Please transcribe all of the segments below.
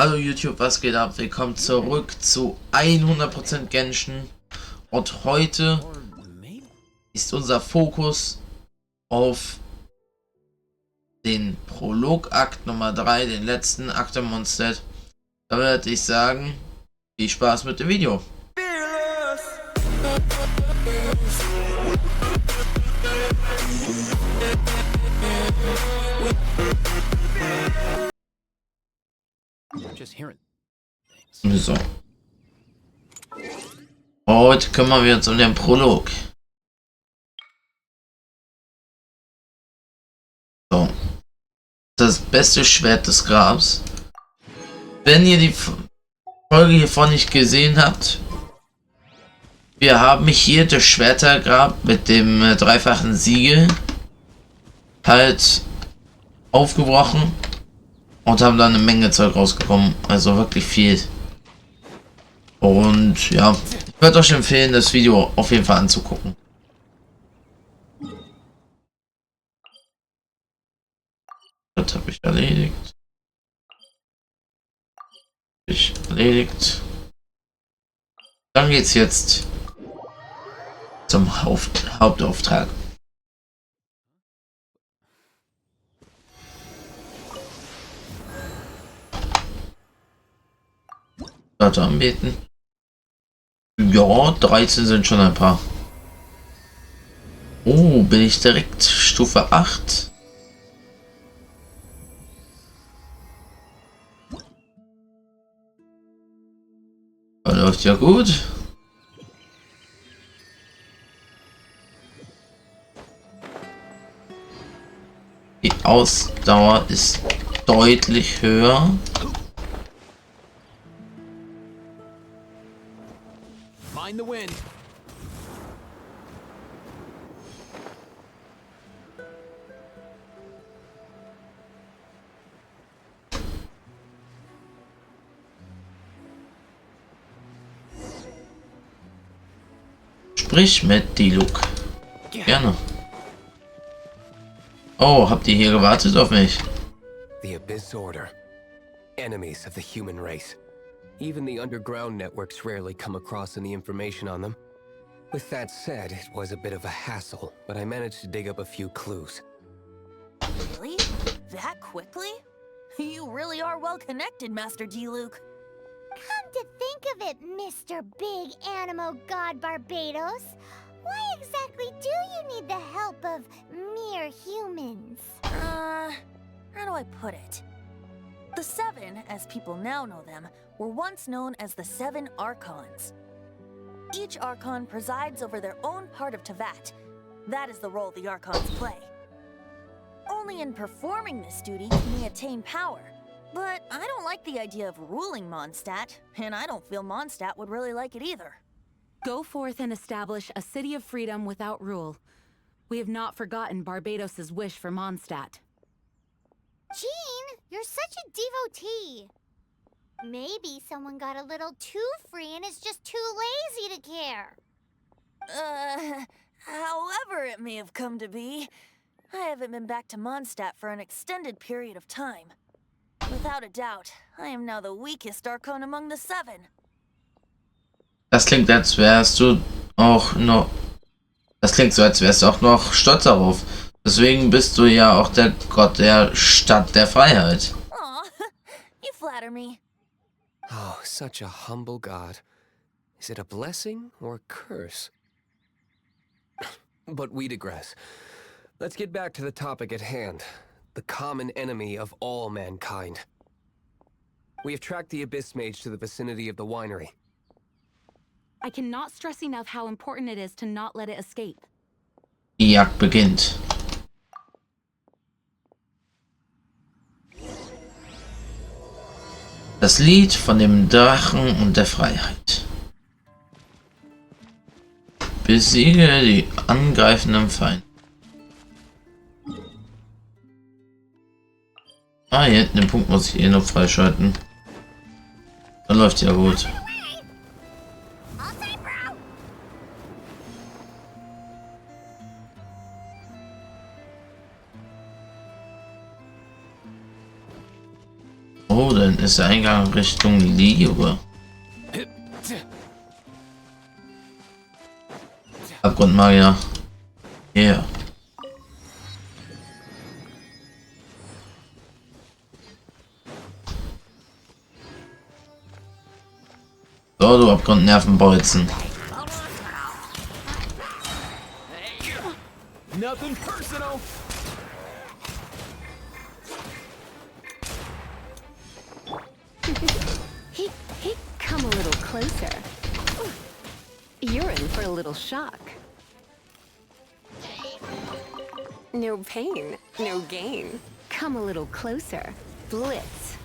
Hallo YouTube, was geht ab? Willkommen zurück zu 100% Genshin. Und heute ist unser Fokus auf den Prolog-Akt Nummer 3, den letzten Akt im Mondstadt. Da würde ich sagen, viel Spaß mit dem Video. So. Heute kümmern wir uns um den Prolog. So. Das beste Schwert des Grabs. Wenn ihr die Folge hiervon nicht gesehen habt, wir haben hier das Schwertergrab mit dem dreifachen Siegel halt aufgebrochen und haben dann eine Menge Zeug rausgekommen. Also wirklich viel. Und ja, ich würde euch empfehlen, das Video auf jeden Fall anzugucken. Das habe ich erledigt. Dann geht's jetzt zum Hauptauftrag. Leute anbeten. Ja, 13 sind schon ein paar. Oh, bin ich direkt Stufe 8? Läuft ja gut. Die Ausdauer ist deutlich höher. Mind the wind. Sprich mit Diluc. Gerne. Oh, habt ihr hier gewartet auf mich? The Abyss Order. Enemies of the human race. Even the underground networks rarely come across any information on them. With that said, it was a bit of a hassle, but I managed to dig up a few clues. Really? That quickly? You really are well connected, Master Diluc. Come to think of it, Mr. Big Animo God Barbados, why exactly do you need the help of mere humans? How do I put it? The Seven, as people now know them, were once known as the Seven Archons. Each Archon presides over their own part of Teyvat. That is the role the Archons play. Only in performing this duty can they attain power. But I don't like the idea of ruling Mondstadt, and I don't feel Mondstadt would really like it either. Go forth and establish a city of freedom without rule. We have not forgotten Barbados' wish for Mondstadt. Jean, you're such a devotee. Maybe someone got a little too free and is just too lazy to care. However it may have come to be, I haven't been back to Mondstadt for an extended period of time. Without a doubt, I am now the weakest Archon among the Seven. Das klingt, als wärst du auch noch. Das klingt so, als wärst du auch noch stolz darauf. Deswegen bist du ja auch der Gott der Stadt der Freiheit. Aw, you flatter me. Oh, such a humble god. Is it a blessing or a curse? But we digress. Let's get back to the topic at hand. The common enemy of all mankind. We have tracked the Abyss Mage to the vicinity of the winery. I cannot stress enough how important it is to not let it escape. Die Jagd beginnt. Das Lied von dem Drachen und der Freiheit. Besiege die angreifenden Feinde. Ah, hier hinten den Punkt muss ich eh noch freischalten. Dann läuft ja gut. Oh, dann ist der Eingang Richtung Liebe. Abgrundmagier. Yeah. So, du Abgrundnervenbolzen. Nothing personal. Hey, come a little closer. You're in for a little shock. No pain, no gain. Come a little closer. Blitz.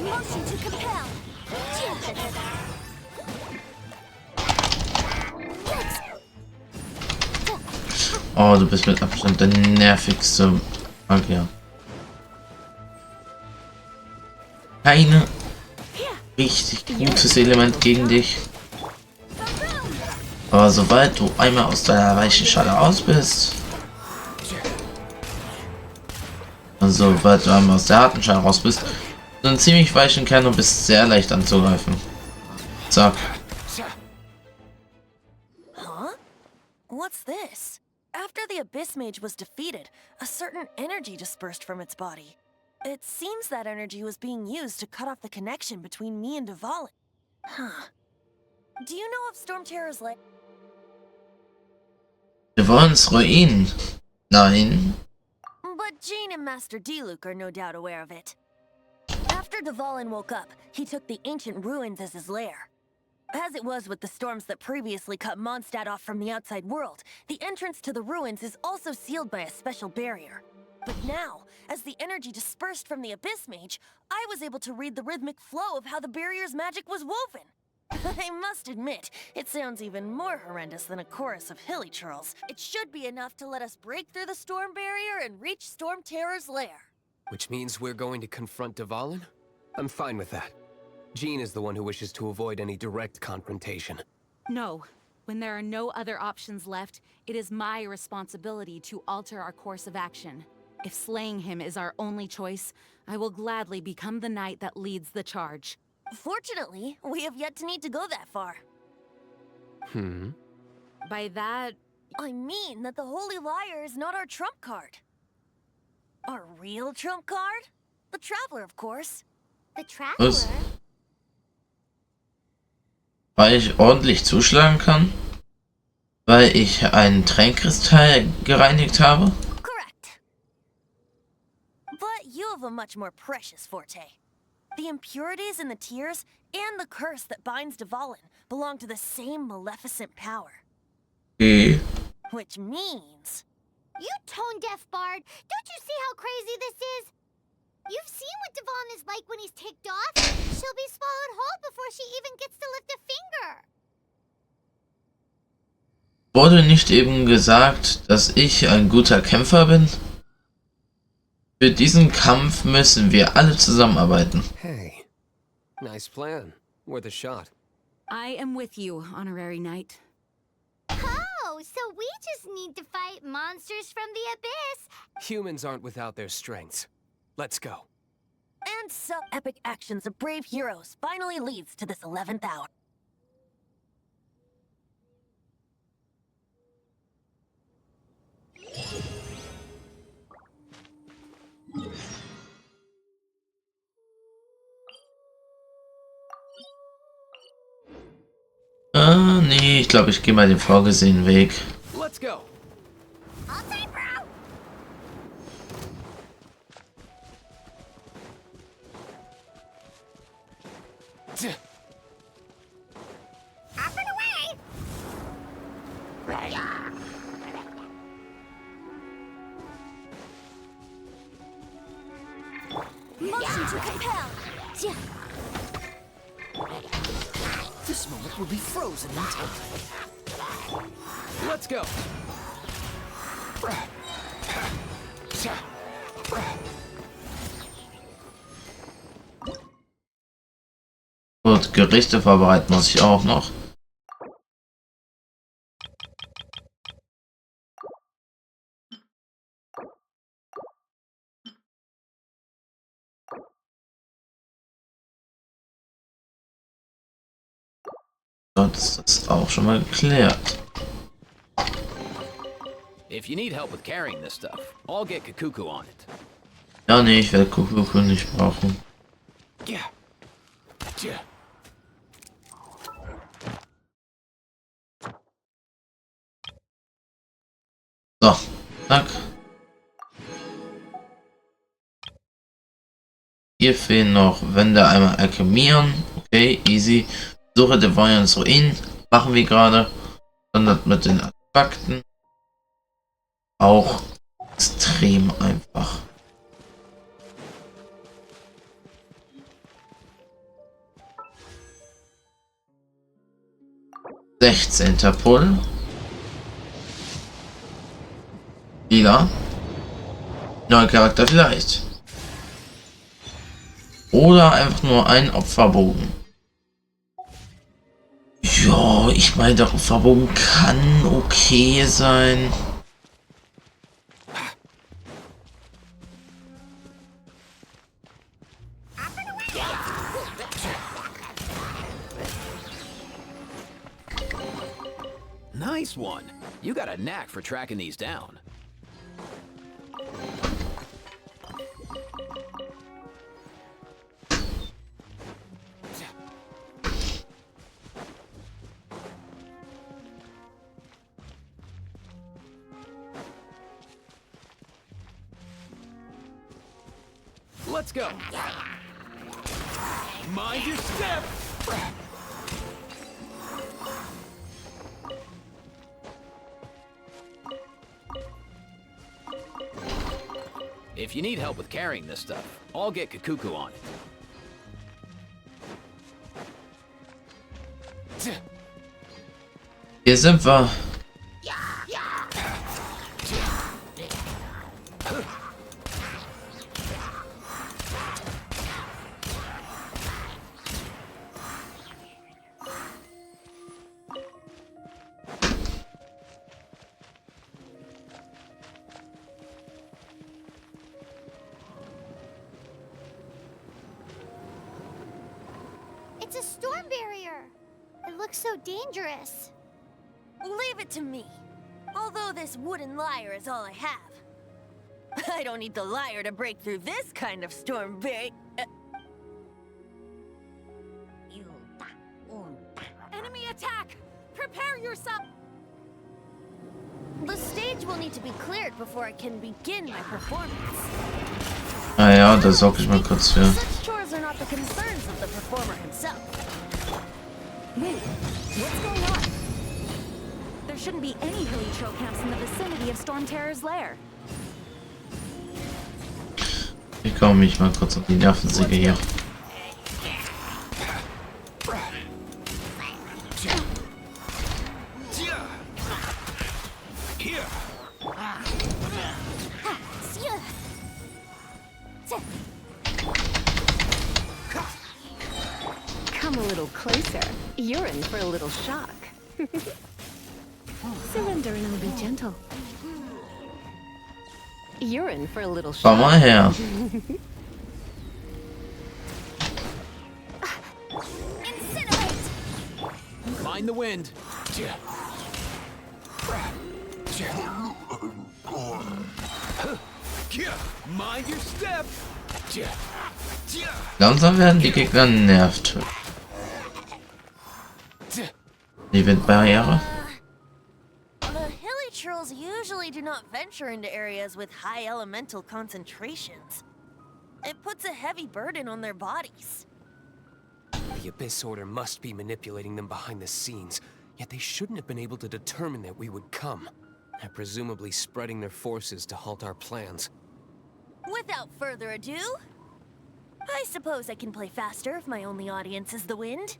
Motion to compel. Oh, du bist mit Abstand der nervigste Magier. Keine richtig gutes Element gegen dich. Aber sobald du einmal aus deiner weichen Schale raus bist, also sobald du einmal aus der harten Schale raus bist, so einen ziemlich weichen Kern und bist sehr leicht anzugreifen. Zack. Huh? What's this? After the Abyss Mage was defeated, a certain energy dispersed from its body. It seems that energy was being used to cut off the connection between me and Dvalin. Huh. Do you know of Storm Terror's lair? Dvalins Ruinen. Nein. But Jean and Master Diluc are no doubt aware of it. After Dvalin woke up, he took the ancient ruins as his lair. As it was with the storms that previously cut Mondstadt off from the outside world, the entrance to the ruins is also sealed by a special barrier. But now, as the energy dispersed from the Abyss Mage, I was able to read the rhythmic flow of how the barrier's magic was woven. I must admit, it sounds even more horrendous than a chorus of hilly churls. It should be enough to let us break through the storm barrier and reach Storm Terror's lair. Which means we're going to confront Dvalin? I'm fine with that. Jean is the one who wishes to avoid any direct confrontation. No. When there are no other options left, it is my responsibility to alter our course of action. If slaying him is our only choice, I will gladly become the knight that leads the charge. Fortunately, we have yet to need to go that far. By that, I mean that the Holy Liar is not our trump card. Our real trump card? The Traveler, of course. The Traveler? Was? Weil ich ordentlich zuschlagen kann? Weil ich einen Tränenkristall gereinigt habe? Correct. But you have a much more precious forte. The impurities in the tears and the curse that binds Dvalin belong to the same maleficent power. Okay. Which means... You tone-deaf bard! Don't you see how crazy this is? You've seen what Dvalin is like when he's ticked off. She'll be swallowed whole before she even gets to lift a finger. Wurde nicht eben gesagt, dass ich ein guter Kämpfer bin? Für diesen Kampf müssen wir alle zusammenarbeiten. Hey, nice plan. Worth a shot. I am with you, Honorary Knight. Oh, so we just need to fight monsters from the abyss. Humans aren't without their strengths. Let's go. And some epic actions of brave heroes finally leads to this 11th hour. Nee, ich glaube, ich gehe mal den vorgesehenen Weg. Let's go. I'll say, bro. Up and away. Motion to compel. This moment will be frozen in time. Let's go. Gut, Gerichte vorbereiten muss ich auch noch. Dort ist das auch schon mal geklärt. If you need help with carrying this stuff, I'll get Kakuku on it. Ja, nee, ich werde Kuckuck nicht brauchen. Yeah. Yeah. So, zack. Hier fehlen noch Wände einmal alchemieren. Okay, easy. Suche Dvalins Ruinen. Machen wir gerade. Dann das mit den Artefakten. Auch extrem einfach. Sechzehnter Pull. Lila. Neuer Charakter vielleicht. Oder einfach nur ein Opferbogen. Ja, ich meine, der Opferbogen kann okay sein. Nice one. You got a knack for tracking these down. Let's go. Mind your step. If you need help with carrying this stuff, I'll get Kakuku on it. Hier sind wir. It's a storm barrier. It looks so dangerous. Leave it to me. Although this wooden lyre is all I have. I don't need the lyre to break through this kind of storm barrier. Enemy attack! Prepare yourself! The stage will need to be cleared before I can begin my performance. Ah ja, da sorge ich mal kurz für. Such chores are not the concerns of the performer himself. Wait, what's going on? There shouldn't be any Hilichurl camps in the vicinity of Storm Terror's lair. Ich komme mich mal kurz auf die Nervensäge hier. Come a little closer. You're in for a little shock. Surrender and be gentle. You're in for a little Komm shock. mal her. Mind the wind. Mind your step. Langsam werden die Gegner nervt. Die Windbarriere. The Hilichurls usually do not venture into areas with high elemental concentrations. It puts a heavy burden on their bodies. The Abyss Order must be manipulating them behind the scenes, yet they shouldn't have been able to determine that we would come. And presumably spreading their forces to halt our plans. Without further ado, I suppose I can play faster if my only audience is the wind.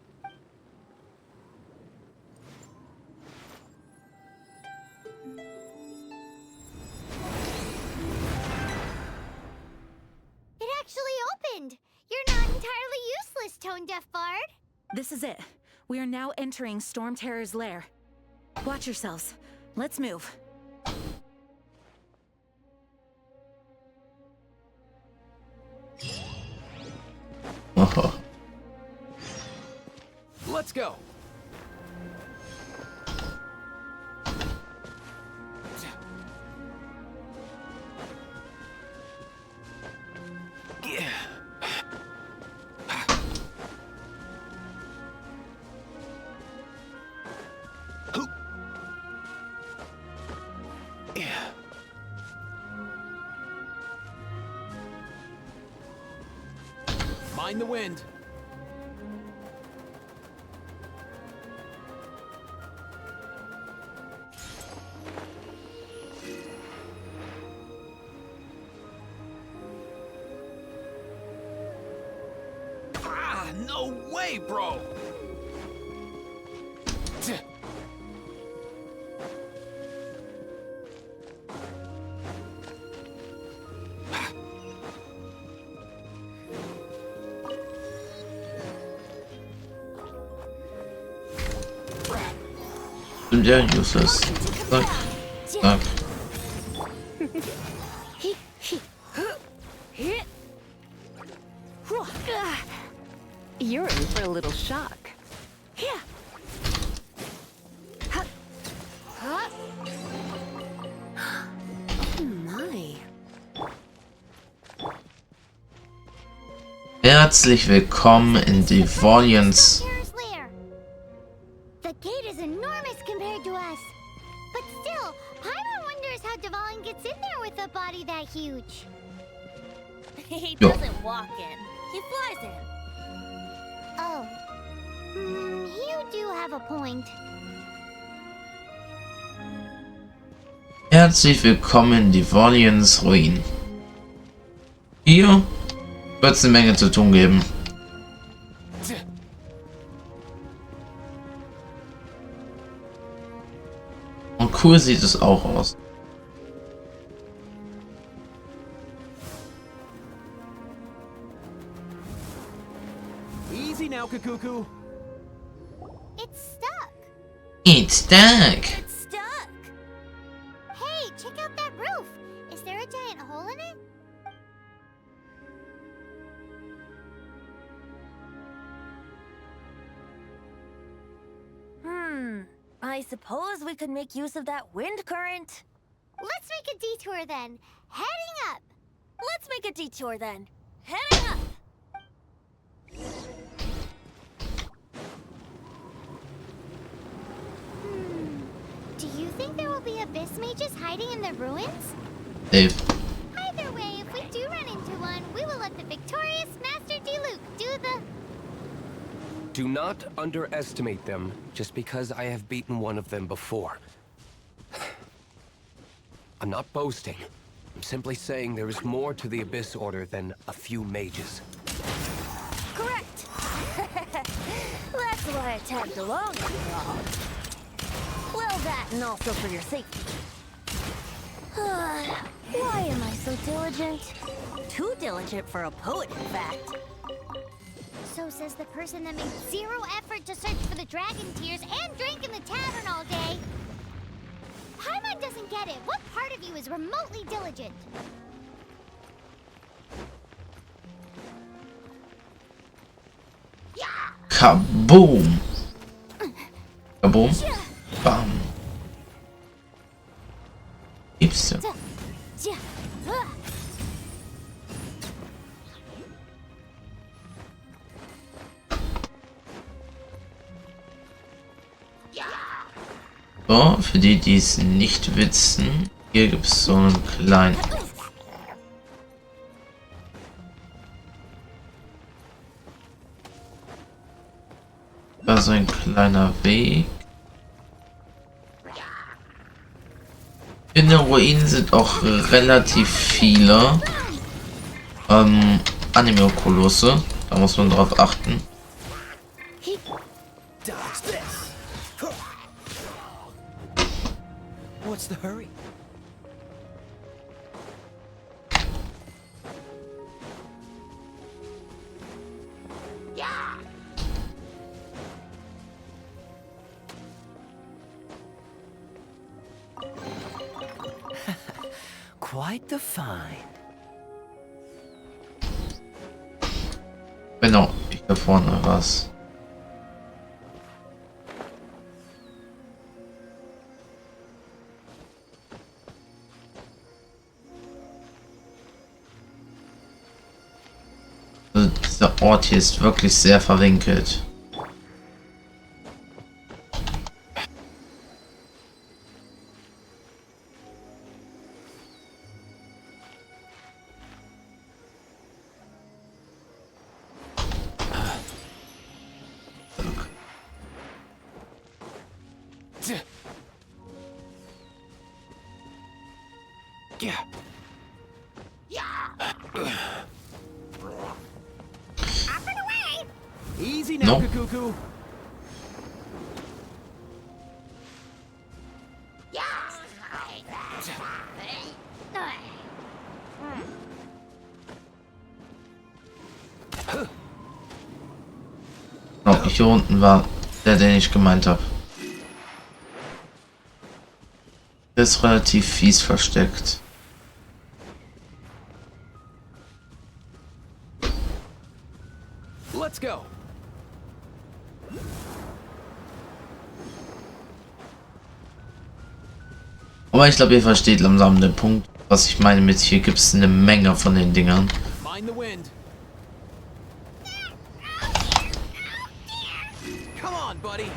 It actually opened. You're not entirely useless, Tone Deaf Bard. This is it. We are now entering Storm Terror's lair. Watch yourselves. Let's move. Oh. Let's go. Mind the wind. Ah, no way, bro! Stimmt ja, useless. Zack, zack. You're in for a little shock. Oh my. Herzlich willkommen in Dvalins. Terror's lair. The gate is enormous compared to us. But still, Paimon wonders how Dvalin gets in there with a body that huge. He Yo. doesn't walk in. He flies in. Oh. You do have a point. Herzlich willkommen in Dvalins Ruin. Hier wird es eine Menge zu tun geben. Und cool sieht es auch aus. Easy now, Kakuku. It's stuck. It's stuck. It's stuck. Hey, check out that roof. Is there a giant hole in it? I suppose we could make use of that wind current. Let's make a detour then. Heading up. Let's make a detour then. Heading up. Do you think there will be abyss mages hiding in the ruins? Dave. Either way, if we do run into one, we will let the victorious Master Diluc do the... Do not underestimate them just because I have beaten one of them before. I'm not boasting. I'm simply saying there is more to the Abyss Order than a few mages. Correct. That's why I tagged along after all. Well, that and also for your safety. Why am I so diligent? Too diligent for a poet, in fact. So says the person that made zero effort to search for the dragon tears and drank in the tavern all day. Paimon doesn't get it. What part of you is remotely diligent? Kaboom. Kaboom. Bam. Gibt's ja. So, für die, die es nicht wissen, hier gibt es so einen kleinen... Da so ein kleiner Weg. In den Ruinen sind auch relativ viele Anime-Kolosse. Da muss man drauf achten. What's the hurry? Quite the find. Genau, ich da vorne was. Also dieser Ort hier ist wirklich sehr verwinkelt. Easy now, No. Cuckoo. Noch hier unten war der, den ich gemeint habe. Der ist relativ fies versteckt. Let's go. Aber ich glaube, ihr versteht langsam den Punkt, was ich meine mit hier gibt es eine Menge von den Dingern. Mind the wind. Come on, buddy.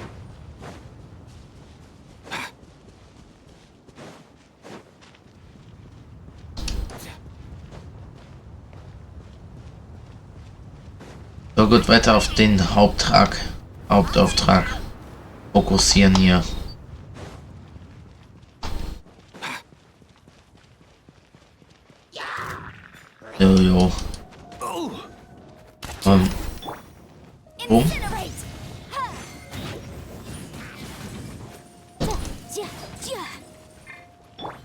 So gut, weiter auf den Hauptauftrag fokussieren hier. Jojo. Boom.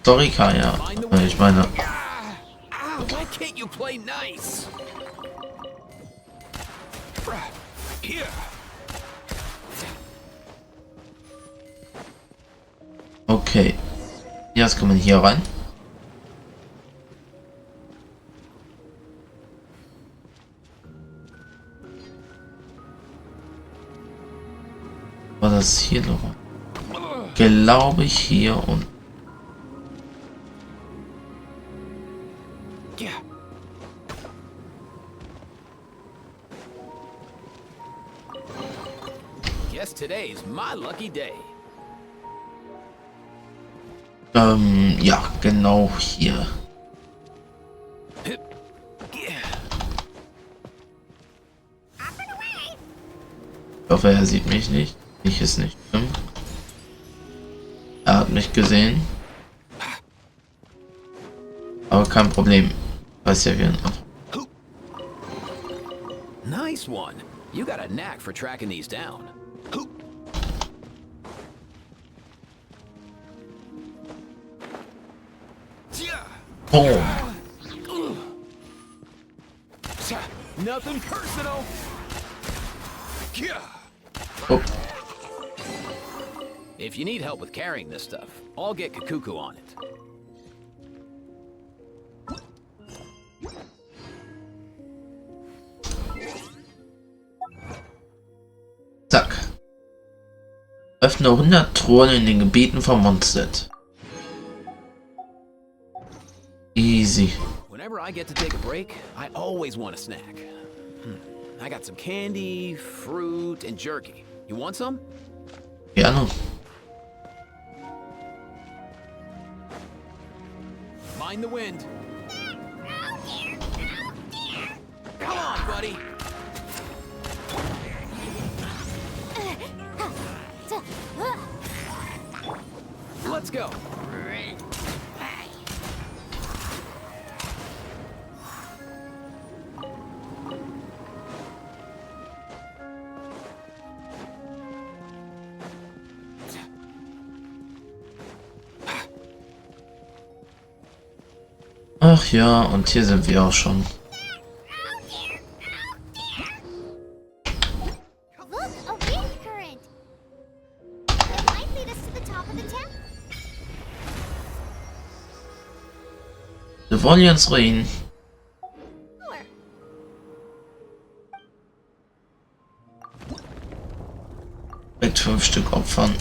Sorry, Kaya. Ich meine. Why can't you play nice? Here. Okay. Jetzt kommen wir hier rein. War das hier noch? Glaube ich hier und Yeah. Guess today's my lucky day. ja, genau hier. Ich hoffe, er sieht mich nicht. Ich ist nicht schlimm. Er hat mich gesehen. Aber kein Problem. Weiß ja, wie ein Nice one. You got a knack for tracking these down. Boom. Nothing personal. Oh. If you need help with carrying this stuff, I'll get Cuckoo on it. Zack. Öffne 100 Truhen in den Gebieten von Mondstadt. Easy. Whenever I get to take a break, I always want a snack. I got some candy, fruit, and jerky. You want some? Gerne. Mind the wind. Come on, buddy. Let's go. Ach ja, und hier sind wir auch schon. Look, a wind current. It might lead us to the top of the town. Dvalians Ruinen. Mit 5 Stück Opfern.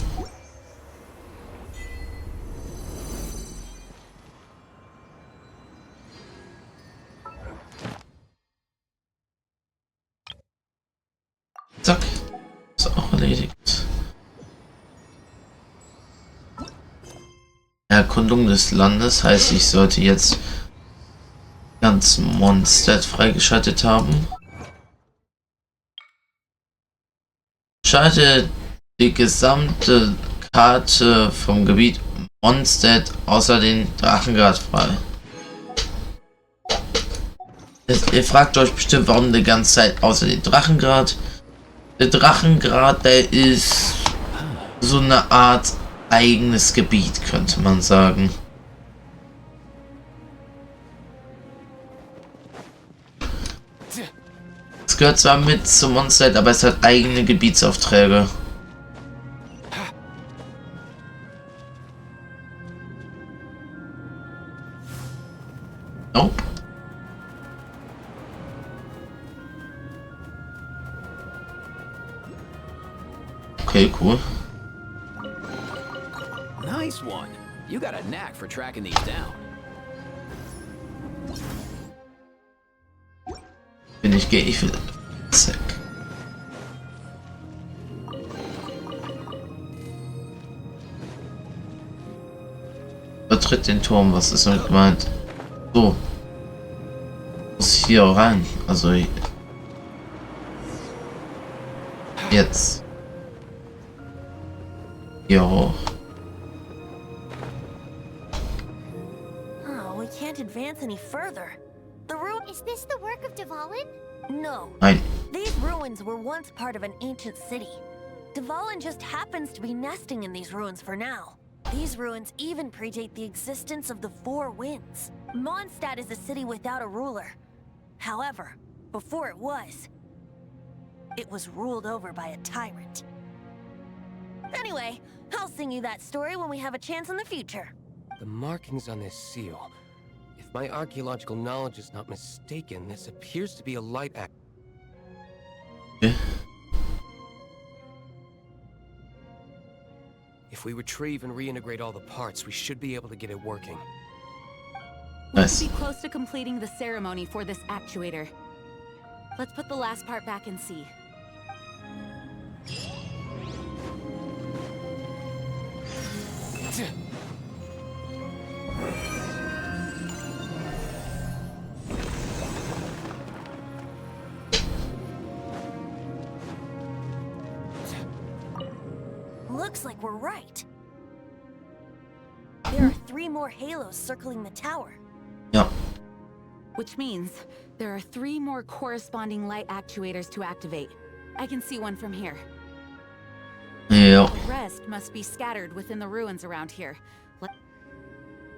Zack. Ist auch erledigt. Erkundung des Landes heißt, ich sollte jetzt ganz Mondstadt freigeschaltet haben. Schalte die gesamte Karte vom Gebiet Mondstadt außer den Drachengard frei. Ihr fragt euch bestimmt, warum die ganze Zeit außer den Drachengrad. Der Drachengrad, der ist so eine Art eigenes Gebiet, könnte man sagen. Es gehört zwar mit zum Mondstadt, aber es hat eigene Gebietsaufträge. Nope. Okay, cool. Nice one. You got a knack for tracking these down. Bin ich gehe ich wieder. Zack. Betritt den Turm, was ist damit gemeint? So. Muss hier rein. Also jetzt. Hier hoch. Oh, we can't advance any further. The room. Is this the work of Dvalin? No. Nein. These ruins were once part of an ancient city. Dvalin just happens to be nesting in these ruins for now. These ruins even predate the existence of the Four Winds. Mondstadt is a city without a ruler. However, before it was ruled over by a tyrant. Anyway, I'll sing you that story when we have a chance in the future. The markings on this seal. If my archaeological knowledge is not mistaken, this appears to be a light act. Okay. If we retrieve and reintegrate all the parts, we should be able to get it working. We Nice. should be close to completing the ceremony for this actuator. Let's put the last part back and see. Looks like we're right. There are 3 more halos circling the tower. Ja. Which means there are 3 more corresponding light actuators to activate. I can see one from here. Ja. The rest must be scattered within the ruins around here.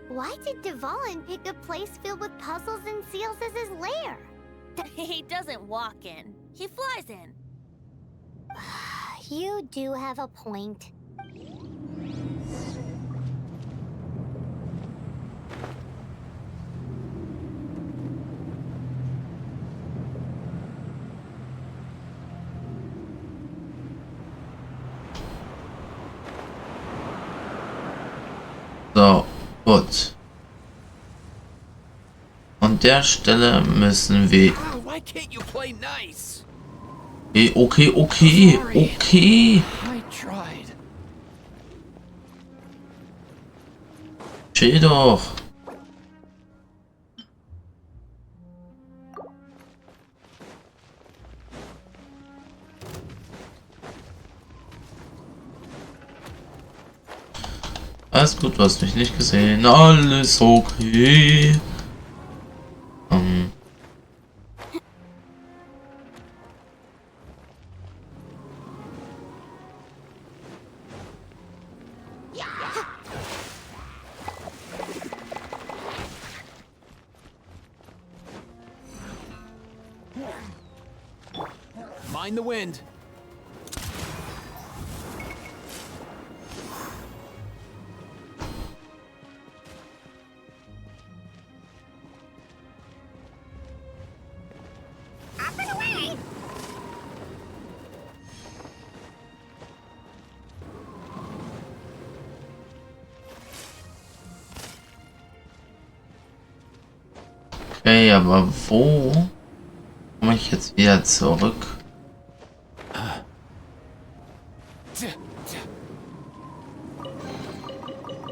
Why did Dvalin pick a place filled with puzzles and seals as his lair? He doesn't walk in. He flies in. You do have a point. So, gut. An der Stelle müssen wir. Oh, why can't you play nice? Okay. I tried. Chill doch. Alles gut, du hast mich nicht gesehen. Alles okay. Mind the wind. Up and away! Okay, aber wo komme ich jetzt wieder zurück?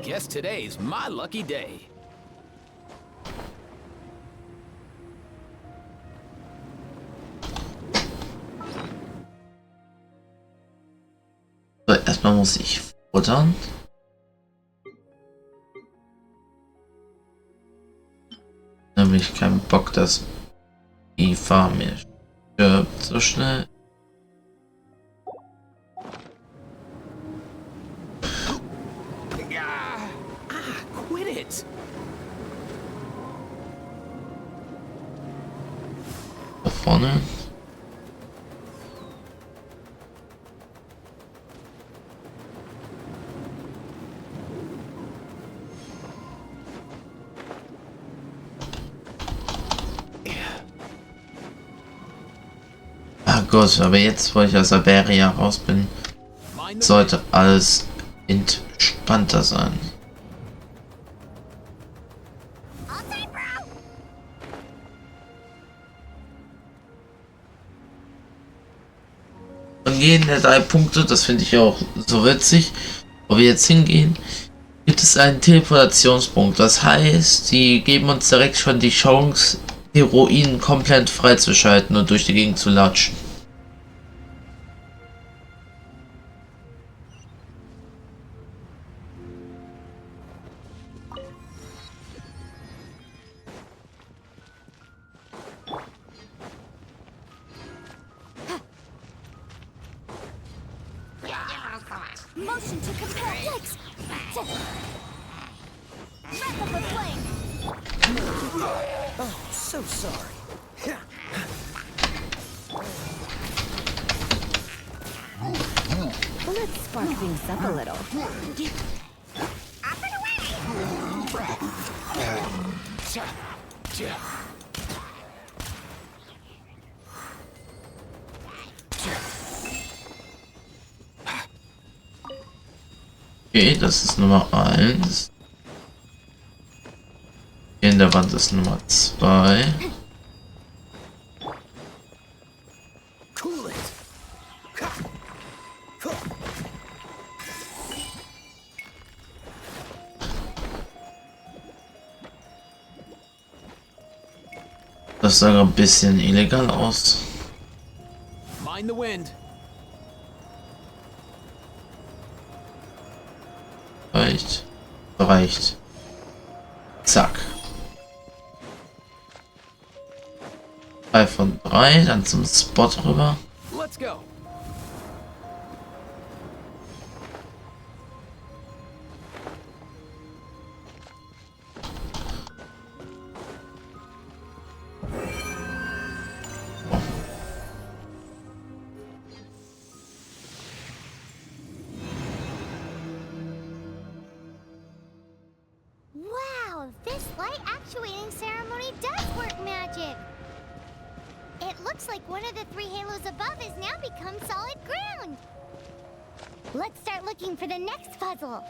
Guess today's my lucky day. So, erstmal muss ich futtern. Da habe ich keinen Bock, das Die Farm stirbt so schnell. Quit it! Da vorne. Ah Gott, aber jetzt, wo ich aus Iberia raus bin, sollte alles entspannter sein. Von jedem der 3 Punkte, das finde ich auch so witzig, wo wir jetzt hingehen, gibt es einen Teleportationspunkt. Das heißt, die geben uns direkt schon die Chance, die Ruinen komplett freizuschalten und durch die Gegend zu latschen. Motion to compel flicks. Wrap up a flame. Oh, so sorry. Let's spark things up a little. Up and away! Okay, das ist Nummer 1. In der Wand ist Nummer 2. Cool it. Das sah ein bisschen illegal aus. Mind the wind. Reicht. Reicht. Zack. 3 von 3, dann zum Spot rüber. Let's go. Wow, this light actuating ceremony does work magic. It looks like one of the 3 halos above has now become solid ground. Let's start looking for the next puzzle.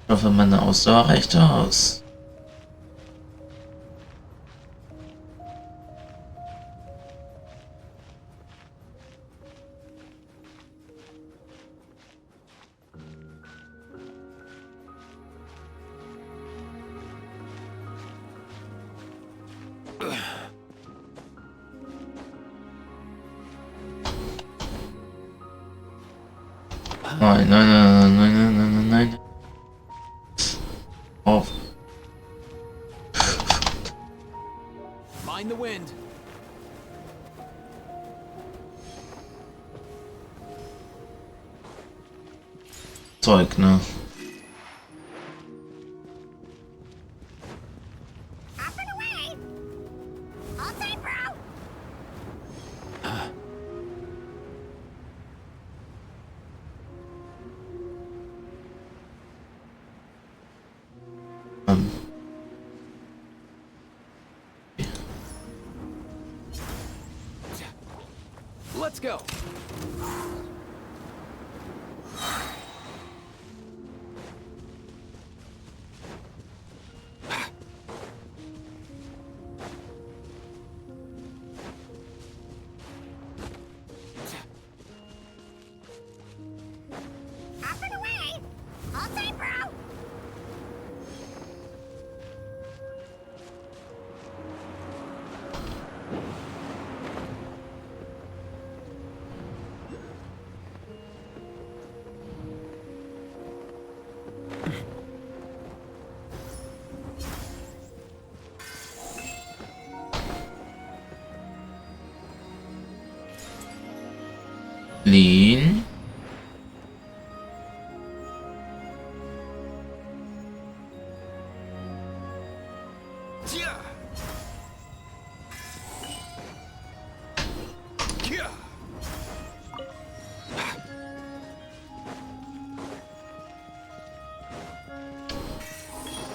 Ich hoffe, meine Ausdauer reicht aus. Nein, nein, nein, nein, nein, nein, nein, nein. Auf. Mind the wind. Zeug, ne? Up and away! All time, bro! Let's go. Up and away! All time, bro! fliehen.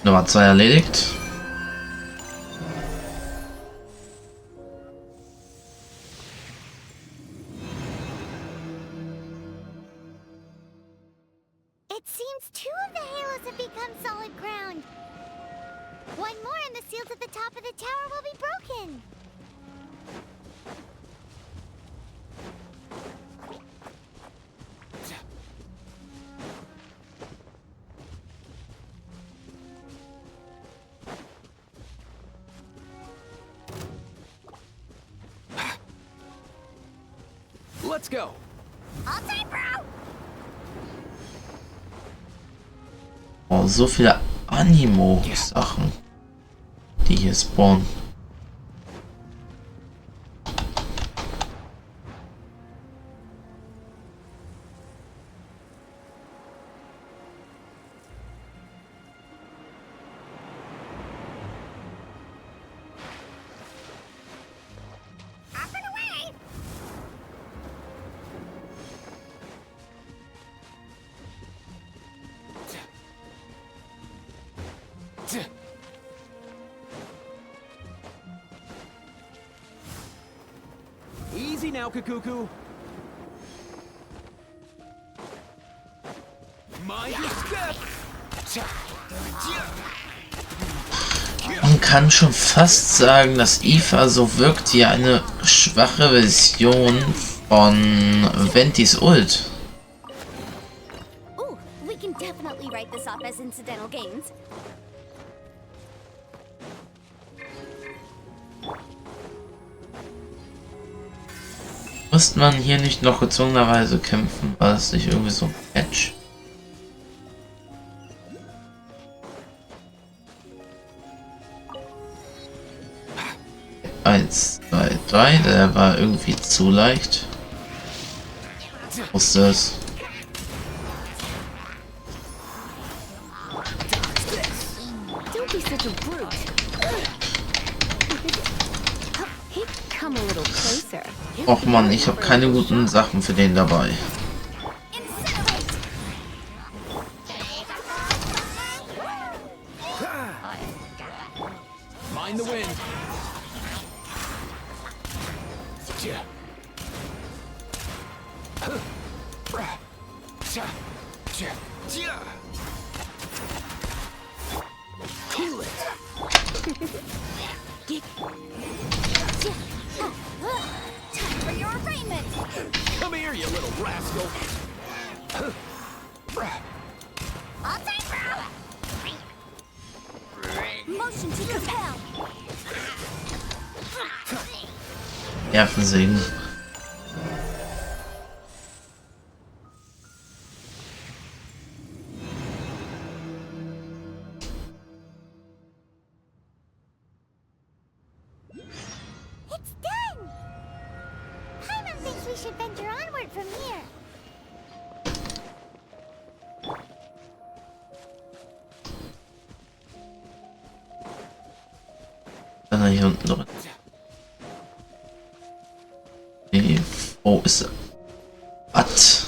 Nummer 2 erledigt. It seems 2 of the halos have become solid ground. 1 more and the seals at the top of the tower will be broken. Let's go. All time, bro! Oh, so viele Animo-Sachen, die hier spawnen. Up and away! Easy now, Kakuku. Mind your step. Man kann schon fast sagen, dass Eva so wirkt wie eine schwache Version von Ventis Ult. Ooh, we can definitely write this off as incidental gains. Müsste man hier nicht noch gezwungenerweise kämpfen? War das nicht irgendwie so ein Patch? Eins, zwei, drei, der war irgendwie zu leicht. Wusste es. Don't be such a brute. Hey, come a little closer. Och man, ich habe keine guten Sachen für den dabei. Mind the wind. Cool it. Time for your arraignment. Come here, you little rascal. All time, bro. Motion to compel. Nervensägen. It's done. Paimon thinks we should venture onward from here. Dann hier unten drin. Nee, wo ist er? Was?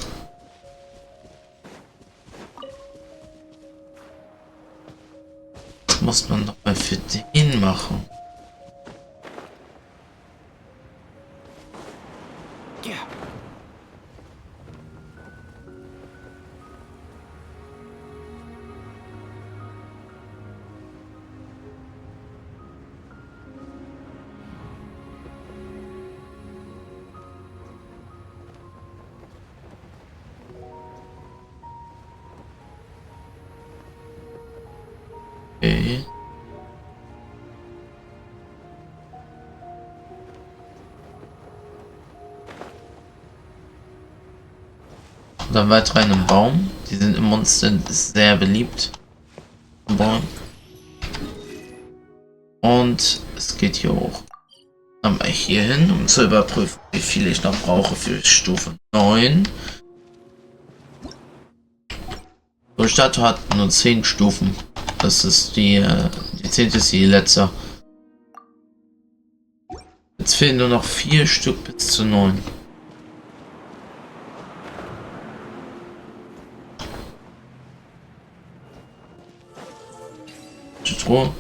Das muss man doch mal für den machen. Yeah. Okay. Und dann weiter in einem Baum. Die sind im Monster sehr beliebt. Baum. Und es geht hier hoch. Nochmal hier hin, um zu überprüfen, wie viel ich noch brauche für Stufe 9. Mondstadt hat nur 10 Stufen. Das ist die 10. ist die letzte. Jetzt fehlen nur noch 4 Stück bis zu 9. Truhe.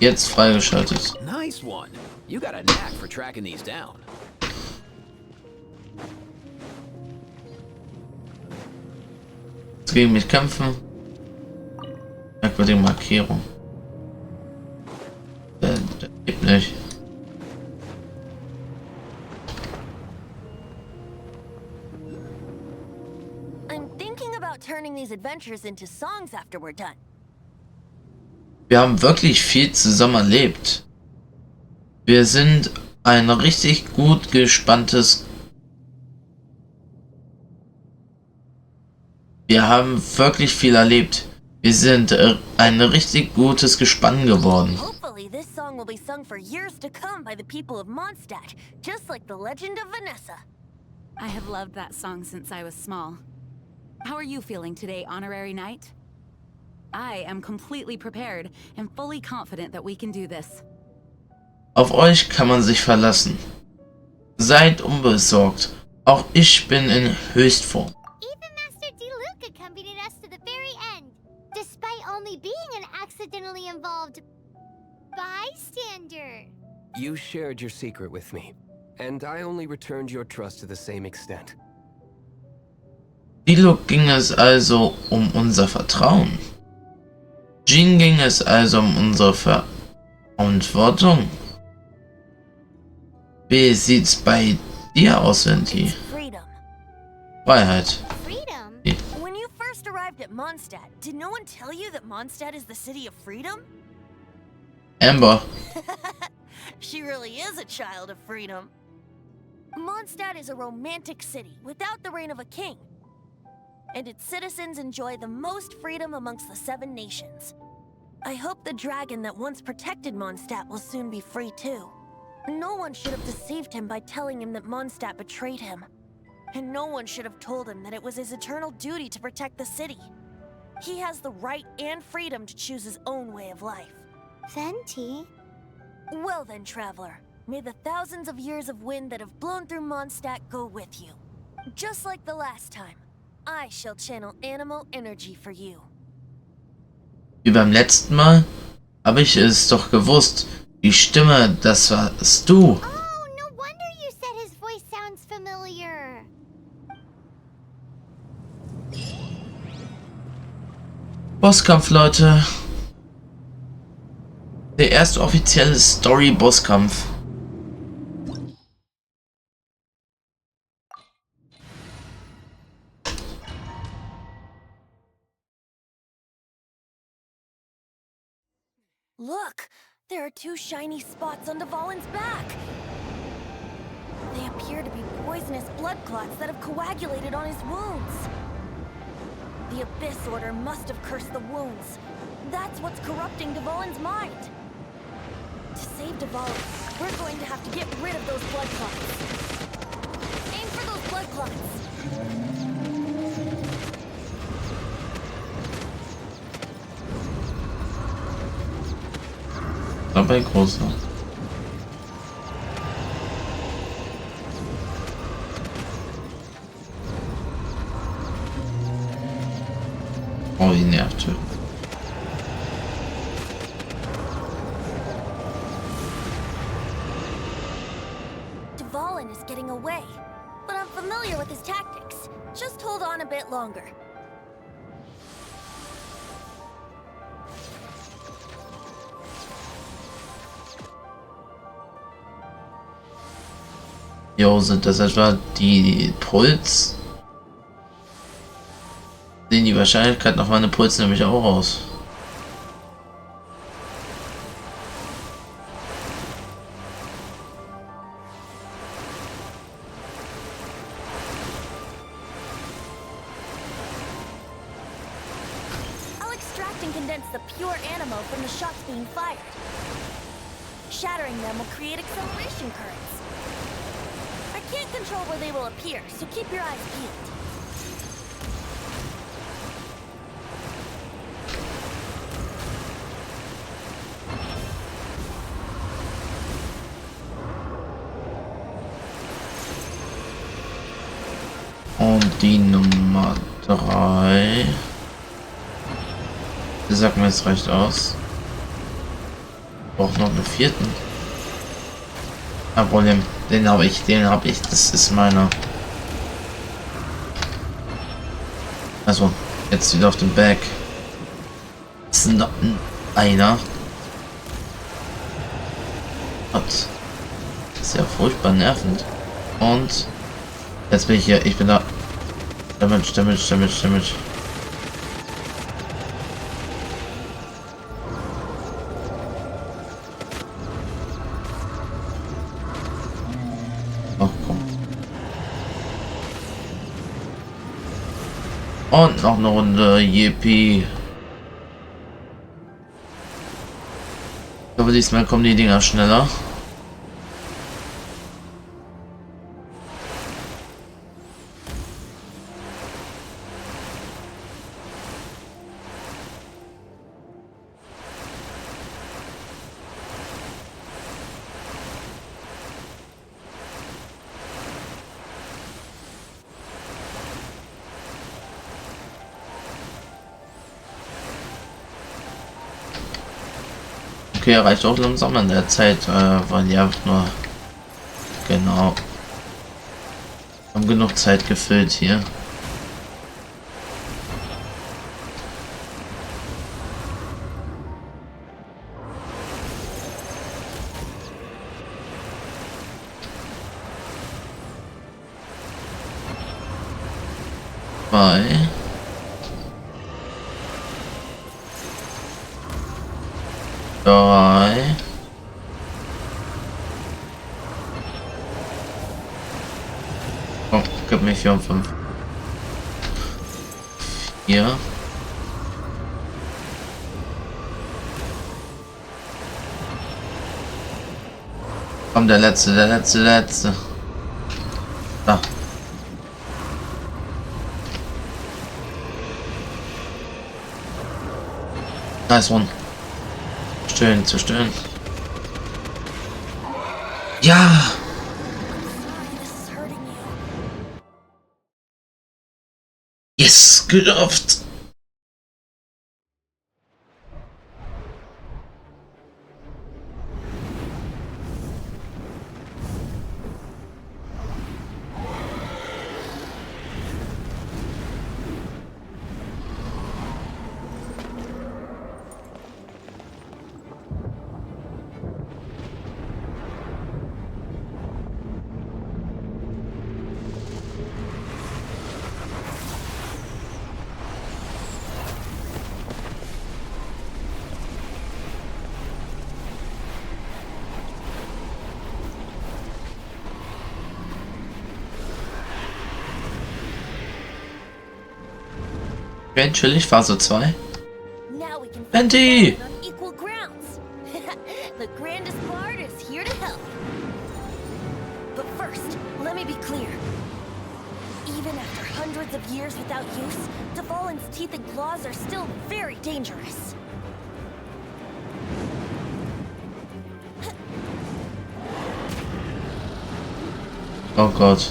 Jetzt freigeschaltet. Nice one. You got a knack for tracking these down. Jetzt gegen mich kämpfen. Merkwürdige Markierung. Der gibt nicht. I'm thinking about turning these adventures into songs after we're done. Wir haben wirklich viel zusammen erlebt. Wir sind ein richtig gut gespanntes... Wir haben wirklich viel erlebt. Wir sind ein richtig gutes Gespann geworden. Hopefully this song will be sung for years to come by the people of Mondstadt, just like the legend of Vanessa. I have loved that song since I was small. How are you feeling today, Honorary Knight? I am completely prepared and fully confident that we can do this. Auf euch kann man sich verlassen. Seid unbesorgt. Auch ich bin in Höchstform. Even Master Diluc accompanied us to the very end, despite only being an accidentally involved bystander. You shared your secret with me, and I only returned your trust to the same extent. Diluc ging es also um unser Vertrauen. Jean ging es also um unsere Verantwortung. Wie sieht's bei dir aus, Venti? Freedom. Freiheit. Freedom? When you first arrived at Mondstadt, did no one tell you that Mondstadt is the city of freedom? Amber. She really is a child of freedom. Mondstadt is a romantic city without the reign of a king. And its citizens enjoy the most freedom amongst the 7 nations. I hope the dragon that once protected Mondstadt will soon be free too. No one should have deceived him by telling him that Mondstadt betrayed him. And no one should have told him that it was his eternal duty to protect the city. He has the right and freedom to choose his own way of life. Venti? Well then, traveler, may the thousands of years of wind that have blown through Mondstadt go with you. Just like the last time, I shall channel animal energy for you. Wie beim letzten Mal habe ich es doch gewusst. Die Stimme, das warst du. Oh, no wonder you said his voice sounds familiar. Bosskampf, Leute. Der erste offizielle Story-Bosskampf. Look! There are 2 shiny spots on Dvalin's back! They appear to be poisonous blood clots that have coagulated on his wounds. The Abyss Order must have cursed the wounds. That's what's corrupting Dvalin's mind. To save Dvalin, we're going to have to get rid of those blood clots. Aim for those blood clots! Dabei großer. Oh, die nervt. Dvalin is getting away, but I'm familiar with his tactics. Just hold on a bit longer. Jo, sind das etwa die Puls? Sehen die Wahrscheinlichkeit nach meinem Puls nämlich auch aus. I'll extract and condense the pure animo from the shots being fired. Shattering them will create acceleration currents. I can't control where they will appear, so keep your eyes peeled. Und die Nummer 3. Wir sagen, es reicht aus. Braucht noch einen 4. Kein Problem. Den habe ich. Das ist meiner. Also, jetzt wieder auf den Back. Das ist noch einer. Gott. Das ist ja furchtbar nervend. Und jetzt bin ich hier. Ich bin da. Damage. Oh, komm. Und noch eine Runde. Yippie. Ich glaube, diesmal kommen die Dinger schneller. Okay, er reicht auch langsam an der Zeit, weil die einfach nur genau haben genug Zeit gefüllt hier. Bei 3. Oh, gib mir 4 und 5. 4. Komm, der letzte. Da. Nice one. Zerstören. Ja! Yes, geschafft! Okay, chillig, Phase 2. Venti! The grandest bard is here to help. But first, let me be clear. Even after hundreds of years without use, Dvalin's teeth and claws are still very dangerous. Oh Gott.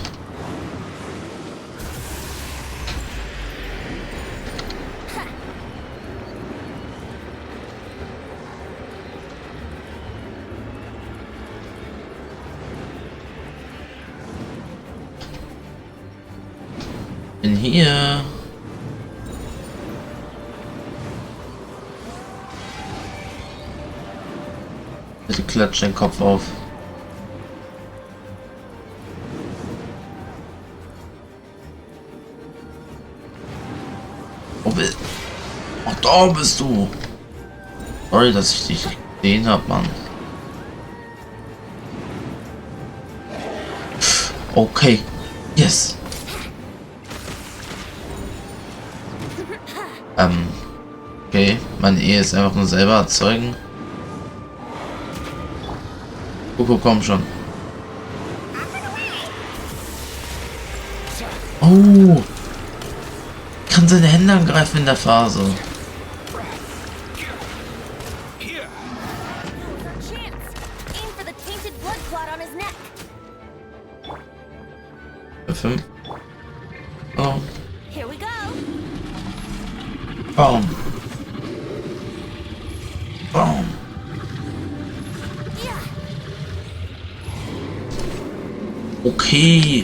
Bin hier. Bitte klatsch den Kopf auf. Ach, da bist du. Sorry, dass ich dich gesehen habe, Mann. Okay. Yes. Okay. Meine Ehe ist einfach nur selber erzeugen. Coco, komm schon. Oh! Kann seine Hände angreifen in der Phase. F5. Oh. Here we go. Baum. Baum. Okay.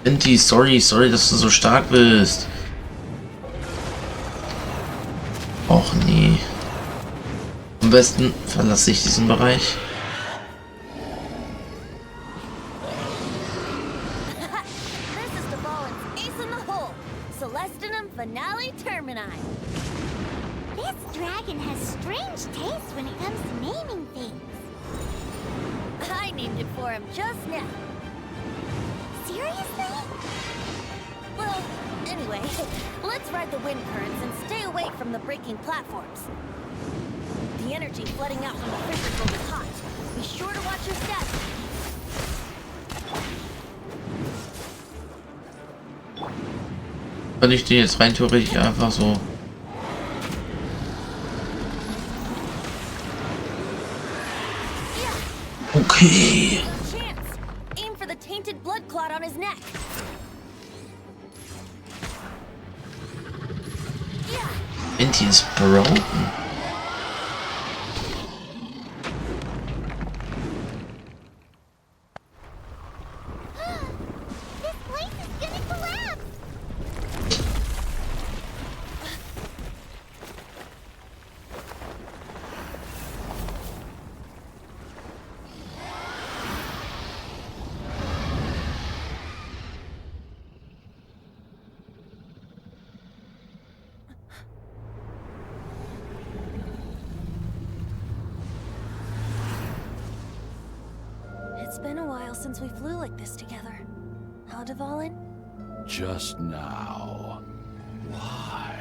Inti, sorry, dass du so stark bist. Och nee. Am besten verlasse ich diesen Bereich. This dragon has strange taste when it comes to naming things. I named it for him just now. Seriously? Well, anyway, let's ride the wind currents and stay away from the breaking platforms. The energy flooding out from the fissures will be hot. Be sure to watch your step. Kann ich den jetzt rein theoretisch einfach so... Okay. Chance. Aim for the tainted blood clot on his neck. Inti ist broken. This place is gonna collapse! It's been a while since we flew like this together. Huh, Dvalin? Just now. Why?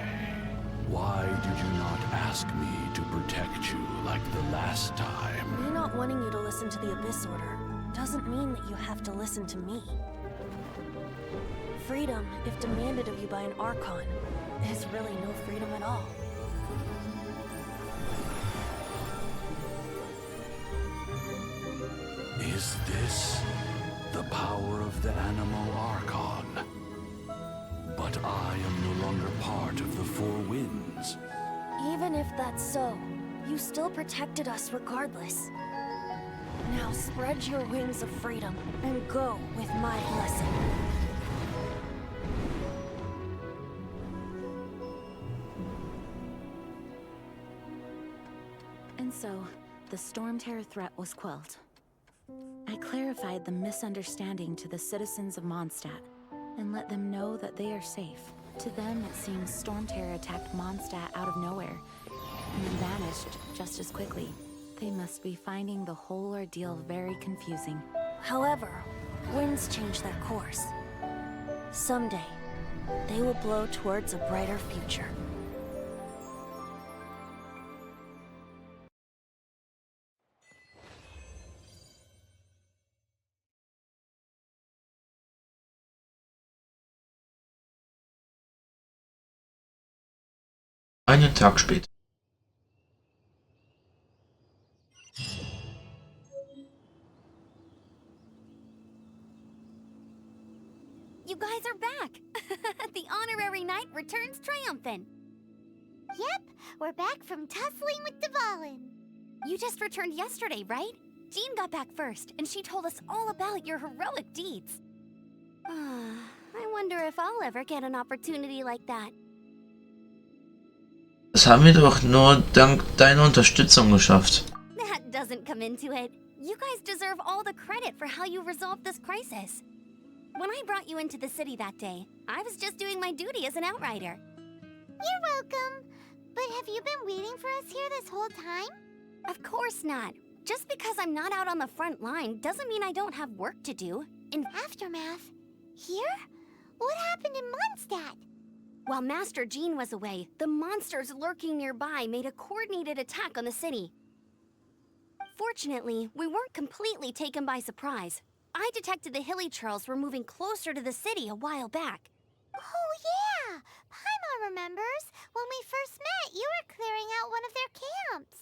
Why did you not ask me to protect you like the last time? Me not wanting you to listen to the Abyss Order doesn't mean that you have to listen to me. Freedom, if demanded of you by an Archon, is really no freedom at all. Is this the power of the Animal Archon? But I am no longer part of the Four Winds. Even if that's so, you still protected us regardless. Now spread your wings of freedom and go with my blessing. And so, the Storm Terror threat was quelled. I clarified the misunderstanding to the citizens of Mondstadt and let them know that they are safe. To them, it seems Storm Terror attacked Mondstadt out of nowhere and then vanished just as quickly. They must be finding the whole ordeal very confusing. However, winds change their course. Someday, they will blow towards a brighter future. Einen Tag später. You guys are back! The honorary knight returns triumphant. Yep, we're back from tussling with Dvalin. You just returned yesterday, right? Jean got back first, and she told us all about your heroic deeds. I wonder if I'll ever get an opportunity like that. Das haben wir doch nur dank deiner Unterstützung geschafft. That doesn't come into it. You guys deserve all the credit for how you resolved this crisis. When I brought you into the city that day, I was just doing my duty as an outrider. You're welcome. But have you been waiting for us here this whole time? Of course not. Just because I'm not out on the front line doesn't mean I don't have work to do. In Aftermath? Here? What happened in Mondstadt? While Master Jean was away, the monsters lurking nearby made a coordinated attack on the city. Fortunately, we weren't completely taken by surprise. I detected the Hilly Churls were moving closer to the city a while back. Oh, yeah! Paimon remembers. When we first met, you were clearing out one of their camps.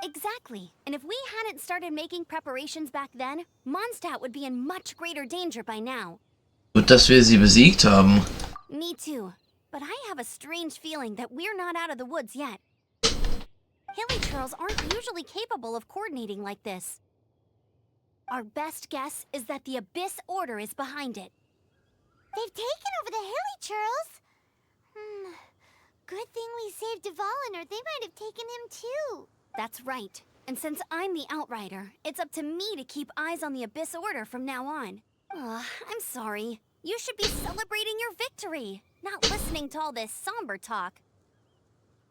Exactly. And if we hadn't started making preparations back then, Mondstadt would be in much greater danger by now. Gut, dass wir sie besiegt haben. Me too. But I have a strange feeling that we're not out of the woods yet. Hilly Churls aren't usually capable of coordinating like this. Our best guess is that the Abyss Order is behind it. They've taken over the Hilly Churls. Good thing we saved Dvalin, or they might have taken him too. That's right. And since I'm the Outrider, it's up to me to keep eyes on the Abyss Order from now on. I'm sorry. You should be celebrating your victory, not listening to all this somber talk.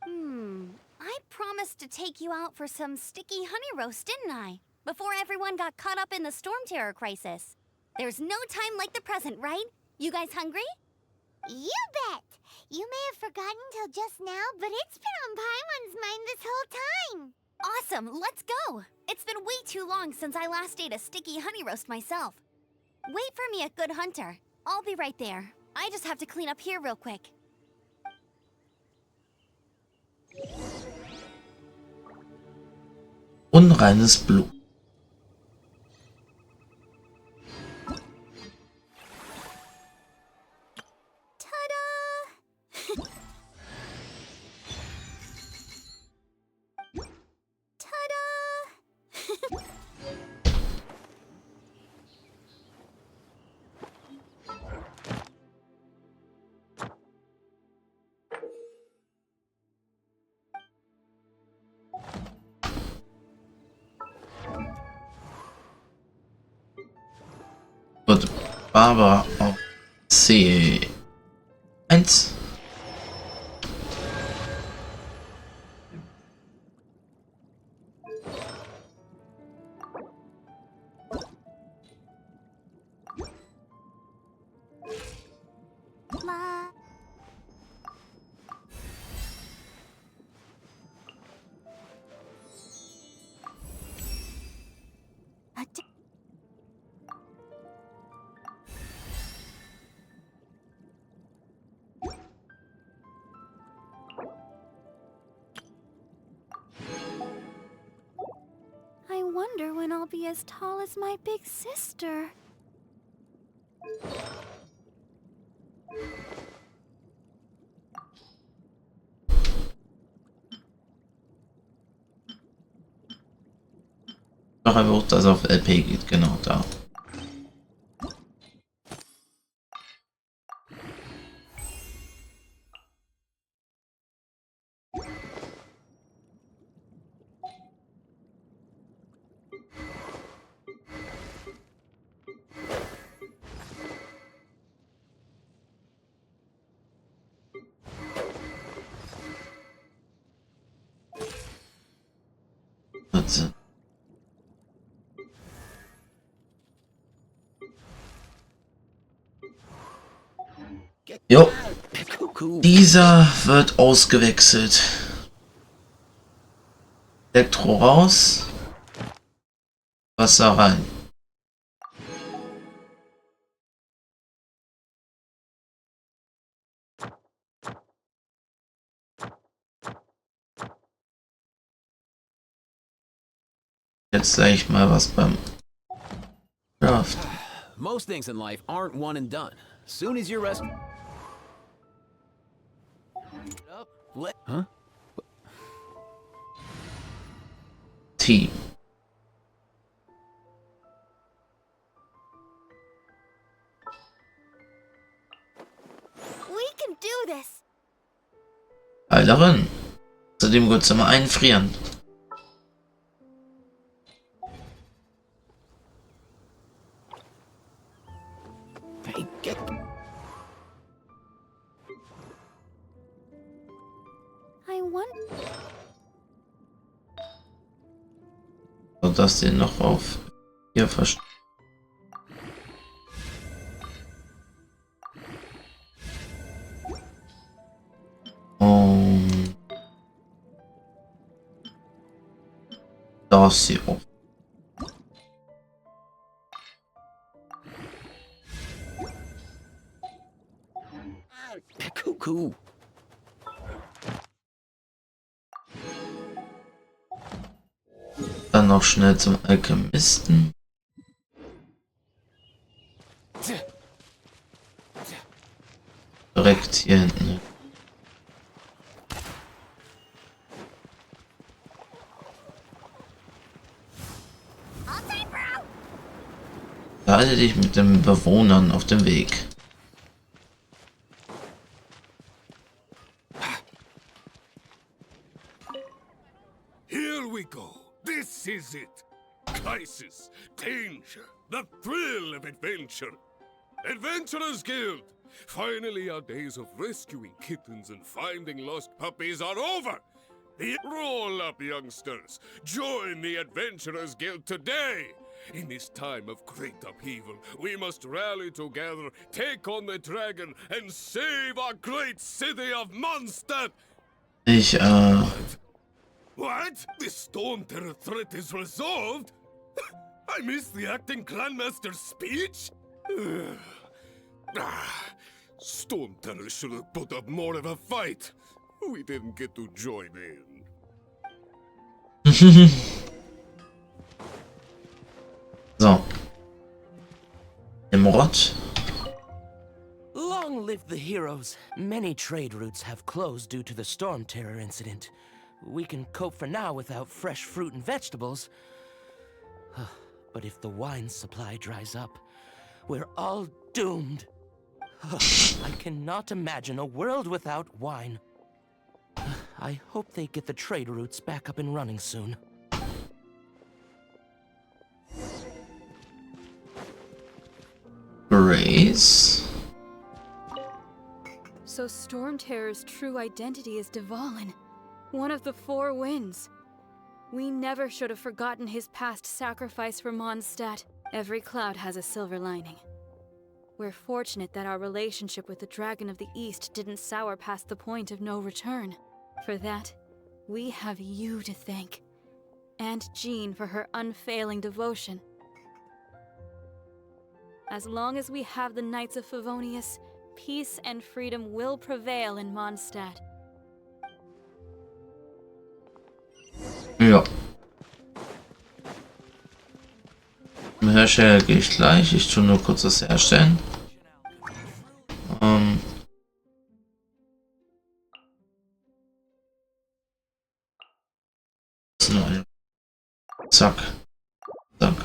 I promised to take you out for some sticky honey roast, didn't I? Before everyone got caught up in the Storm Terror crisis. There's no time like the present, right? You guys hungry? You bet! You may have forgotten till just now, but it's been on Paimon's mind this whole time. Awesome, let's go! It's been way too long since I last ate a sticky honey roast myself. Wait for me at Good Hunter. I'll be right there. I just have to clean up here real quick. Unreines Blut. Ta-da! Ta-da! Wird Barbara auf C1. Ma. I wonder when I'll be as tall as my big sister. Doch einfach auch, dass auf LP geht, genau da. Warte. Jo. Dieser wird ausgewechselt. Elektro raus. Wasser rein. Jetzt gleich mal was beim Craft. Most things in life aren't one and done. Soon as you're resting. Huh? Team. We can do this. Heilerin. Zudem kurz mal einfrieren. Hey, get. I wonder. So, dass den noch auf hier verstehen. Und das hier auch Dann noch schnell zum Alchemisten. Direkt hier hinten. Halte dich mit den Bewohnern auf dem Weg. Here we go. This is it. Crisis, danger, the thrill of adventure. Adventurers Guild. Finally, our days of rescuing kittens and finding lost puppies are over. Roll up, youngsters. Join the Adventurers Guild today. In this time of great upheaval, we must rally together, take on the dragon, and save our great city of Mondstadt. What? The Storm Terror threat is resolved? I missed the acting Clanmaster's speech? Storm Terror should have put up more of a fight. We didn't get to join in. So. Emerald. Long live the heroes. Many trade routes have closed due to the Storm Terror incident. We can cope for now without fresh fruit and vegetables. But if the wine supply dries up, we're all doomed. I cannot imagine a world without wine. I hope they get the trade routes back up and running soon. Grace. So Storm Terror's true identity is Dvalin, one of the four winds. We never should have forgotten his past sacrifice for Mondstadt. Every cloud has a silver lining. We're fortunate that our relationship with the Dragon of the East didn't sour past the point of no return. For that, we have you to thank. And Jean for her unfailing devotion. As long as we have the Knights of Favonius, peace and freedom will prevail in Mondstadt. Ja. Zum Hersteller gehe ich gleich. Ich tue nur kurz das Herstellen. Zack. Zack.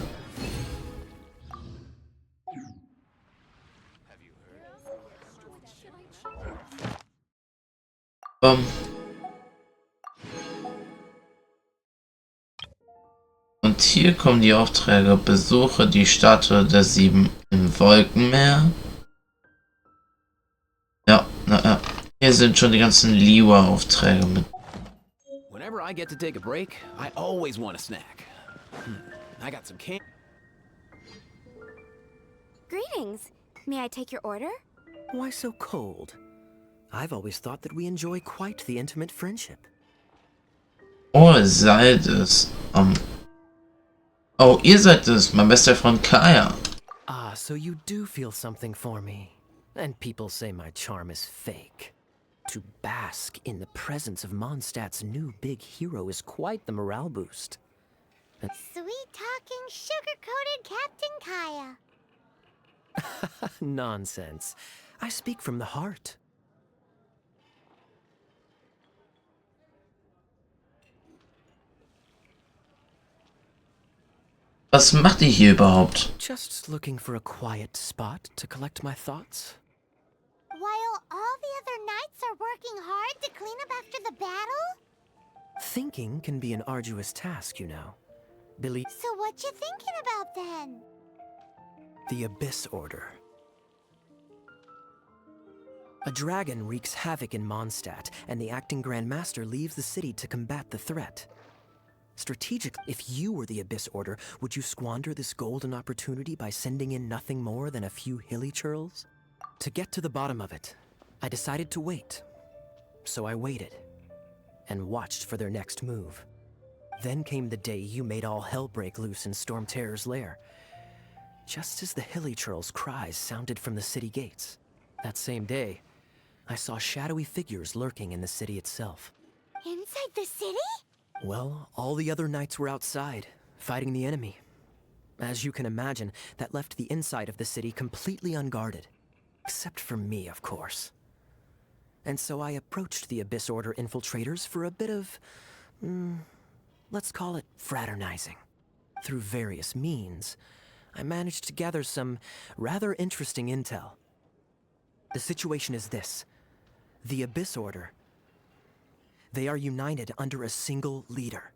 Und hier kommen die Aufträge. Besuche die Statue der 7 im Wolkenmeer. Ja, na, hier sind schon die ganzen Liwa-Aufträge mit. Whenever I get to take a break, I always want a snack. I got some candy. Greetings. May I take your order? Why so cold? I've always thought that we enjoy quite the intimate friendship. Oh, seid es. Oh, ihr seid es, mein bester Freund Kaya. Ah, so you do feel something for me. And people say my charm is fake. To bask in the presence of Mondstadt's new big hero is quite the morale boost. Sweet-talking, sugar-coated Captain Kaya. Nonsense. I speak from the heart. Was macht ihr hier überhaupt? Just looking for a quiet spot to collect my thoughts. While all the other knights are working hard to clean up after the battle? Thinking can be an arduous task, you know. So what you thinking about then? The Abyss Order. A dragon wreaks havoc in Mondstadt, and the acting Grand Master leaves the city to combat the threat. Strategically, if you were the Abyss Order, would you squander this golden opportunity by sending in nothing more than a few hilly churls? To get to the bottom of it, I decided to wait. So I waited, and watched for their next move. Then came the day you made all hell break loose in Storm Terror's lair. Just as the hilly churls' cries sounded from the city gates. That same day, I saw shadowy figures lurking in the city itself. Inside the city? Well, all the other knights were outside, fighting the enemy. As you can imagine, that left the inside of the city completely unguarded. Except for me, of course. And so I approached the Abyss Order infiltrators for a bit of, let's call it fraternizing. Through various means, I managed to gather some rather interesting intel. The situation is this. The Abyss Order, they are united under a single leader.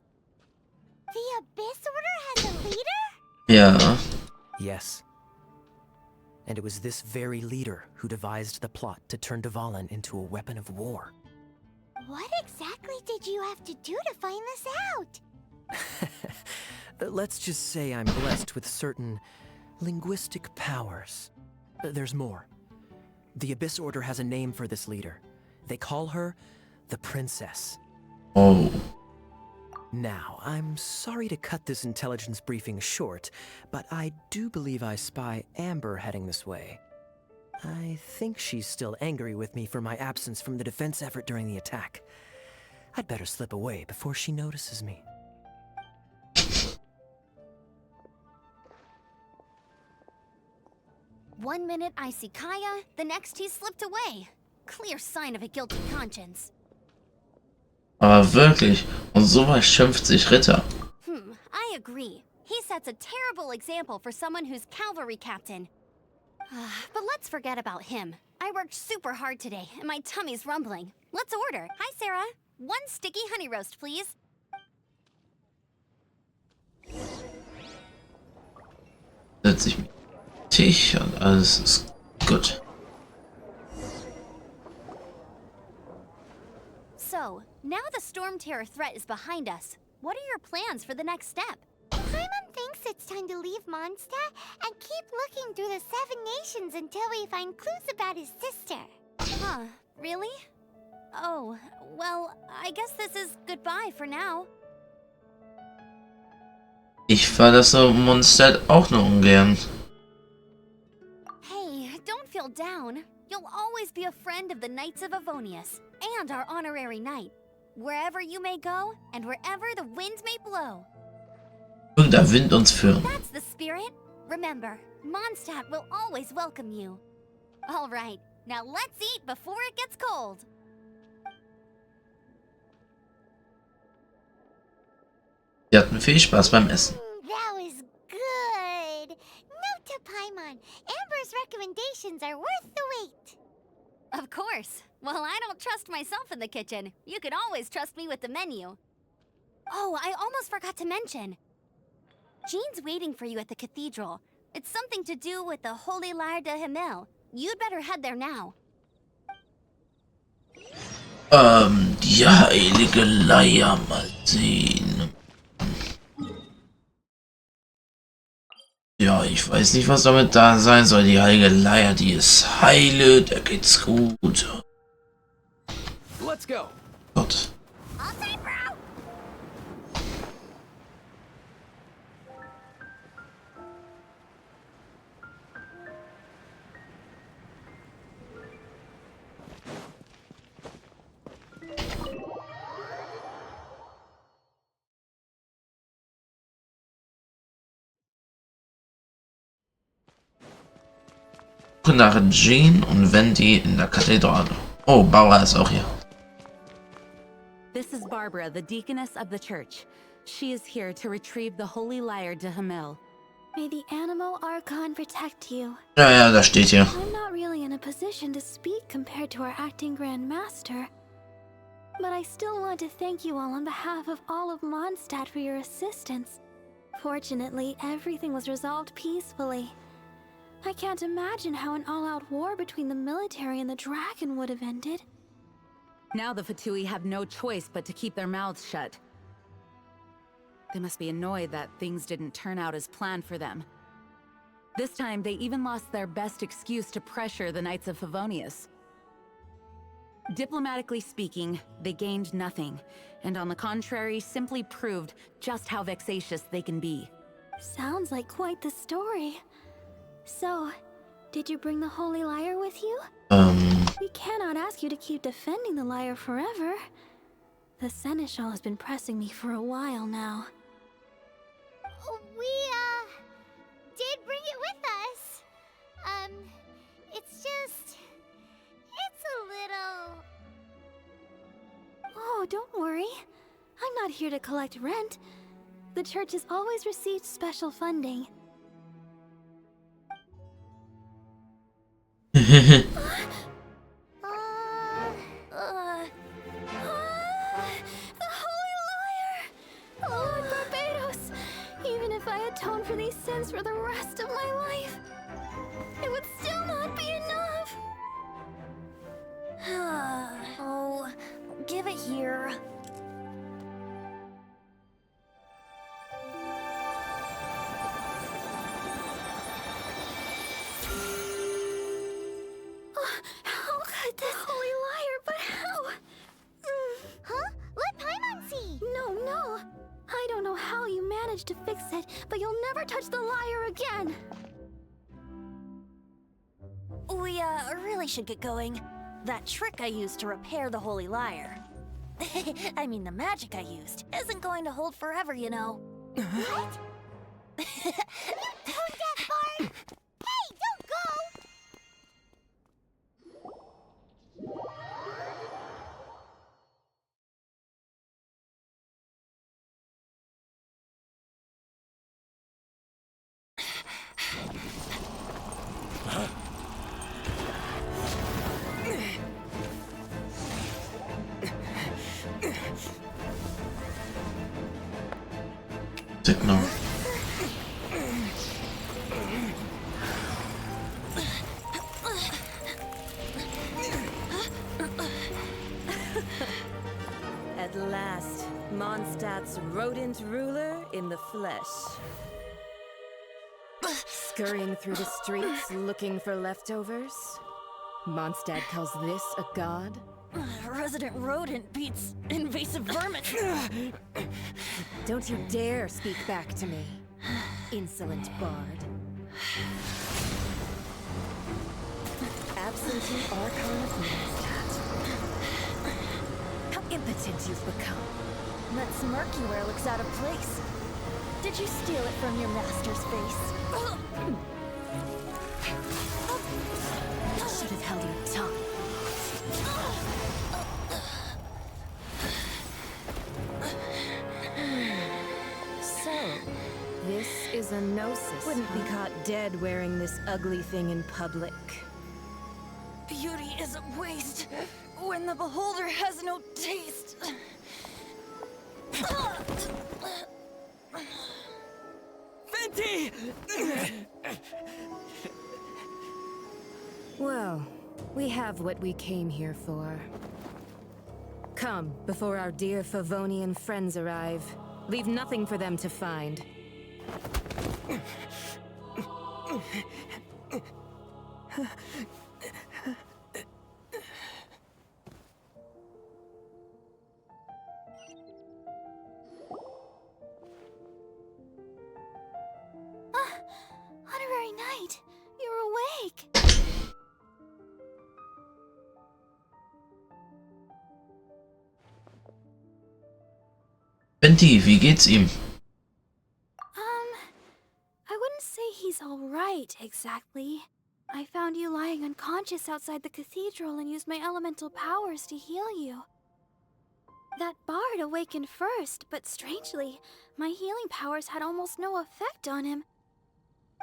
The Abyss Order has a leader? Ja. Yes. And it was this very leader who devised the plot to turn Dvalin into a weapon of war. What exactly did you have to do to find this out? Let's just say I'm blessed with certain linguistic powers. There's more. The Abyss Order has a name for this leader. They call her the Princess. Oh. Now, I'm sorry to cut this intelligence briefing short, but I do believe I spy Amber heading this way. I think she's still angry with me for my absence from the defense effort during the attack. I'd better slip away before she notices me. One minute I see Kaya, the next he's slipped away. Clear sign of a guilty conscience. Aber wirklich, und sowas schimpft sich Ritter. I agree. He sets a terrible example for someone who's cavalry captain. But let's forget about him. I worked super hard today, and my tummy's rumbling. Let's order. Hi, Sarah. One sticky honey roast, please. Setz ich mich auf den Tisch und alles ist gut. So, now the Storm Terror threat is behind us. What are your plans for the next step? Paimon thinks it's time to leave Mondstadt and keep looking through the 7 nations until we find clues about his sister. Huh, really? Oh, well, I guess this is goodbye for now. Ich verlasse Mondstadt auch nur ungern. Hey, don't feel down. You'll always be a friend of the Knights of Avonius, and our honorary knight. Wherever you may go, and wherever the winds may blow. Möge der Wind uns führen. That's the spirit. Remember, Mondstadt will always welcome you. All right, now let's eat before it gets cold. Wir hatten viel Spaß beim Essen. That was good. Note to Paimon, Amber's recommendations are worth the wait. Of course. Well, I don't trust myself in the kitchen. You can always trust me with the menu. Oh, I almost forgot to mention. Jean's waiting for you at the cathedral. It's something to do with the Holy Lyre de Himmel. You'd better head there now. Die heilige Leier mal sehen. Ja, ich weiß nicht, was damit da sein soll. Die heilige Leier, die ist heile, da geht's gut. Let's go. Gott. Nach Jean und Wendy in der Kathedrale. Oh, Bauer ist auch hier. This is Barbara, the deaconess of the church. She is here to retrieve the Holy Lyre de Himmel. May the Animo Archon protect you. Ja, das steht hier. I'm not really in a position to speak compared to our acting Grand Master. But I still want to thank you all on behalf of all of Mondstadt for your assistance. Fortunately, everything was resolved peacefully. I can't imagine how an all-out war between the military and the dragon would have ended. Now the Fatui have no choice but to keep their mouths shut. They must be annoyed that things didn't turn out as planned for them. This time, they even lost their best excuse to pressure the Knights of Favonius. Diplomatically speaking, they gained nothing, and on the contrary, simply proved just how vexatious they can be. Sounds like quite the story. So, did you bring the Holy Lyre with you? We cannot ask you to keep defending the lyre forever. The Seneschal has been pressing me for a while now. We, did bring it with us. It's just... It's a little... Oh, don't worry. I'm not here to collect rent. The church has always received special funding. The Holy Liar! Lord Barbados! Even if I atone for these sins for the rest of my life, it would still not be enough! Oh, give it here. How could this Holy Liar, but how? Huh? Let Paimon see! No. I don't know how you managed to fix it, but you'll never touch the liar again! We, really should get going. That trick I used to repair the Holy Liar. I mean, the magic I used isn't going to hold forever, you know. What? Tone deaf, Bard! Hey, don't go! Signal. At last, Mondstadt's rodent ruler in the flesh. Scurrying through the streets looking for leftovers? Mondstadt calls this a god? Resident rodent beats invasive vermin. Don't you dare speak back to me, insolent bard. Absentee Archon of Mondstadt. How impotent you've become. That smirky wear looks out of place. Did you steal it from your master's face? Should have held your tongue. So, this is a gnosis. Wouldn't be caught dead wearing this ugly thing in public. Beauty is a waste when the beholder has no taste. Venti! Well, we have what we came here for. Come, before our dear Favonian friends arrive. Leave nothing for them to find. Honorary Knight, you're awake! Venti, wie geht's ihm? I wouldn't say he's alright, exactly. I found you lying unconscious outside the cathedral and used my elemental powers to heal you. That bard awakened first, but strangely, my healing powers had almost no effect on him.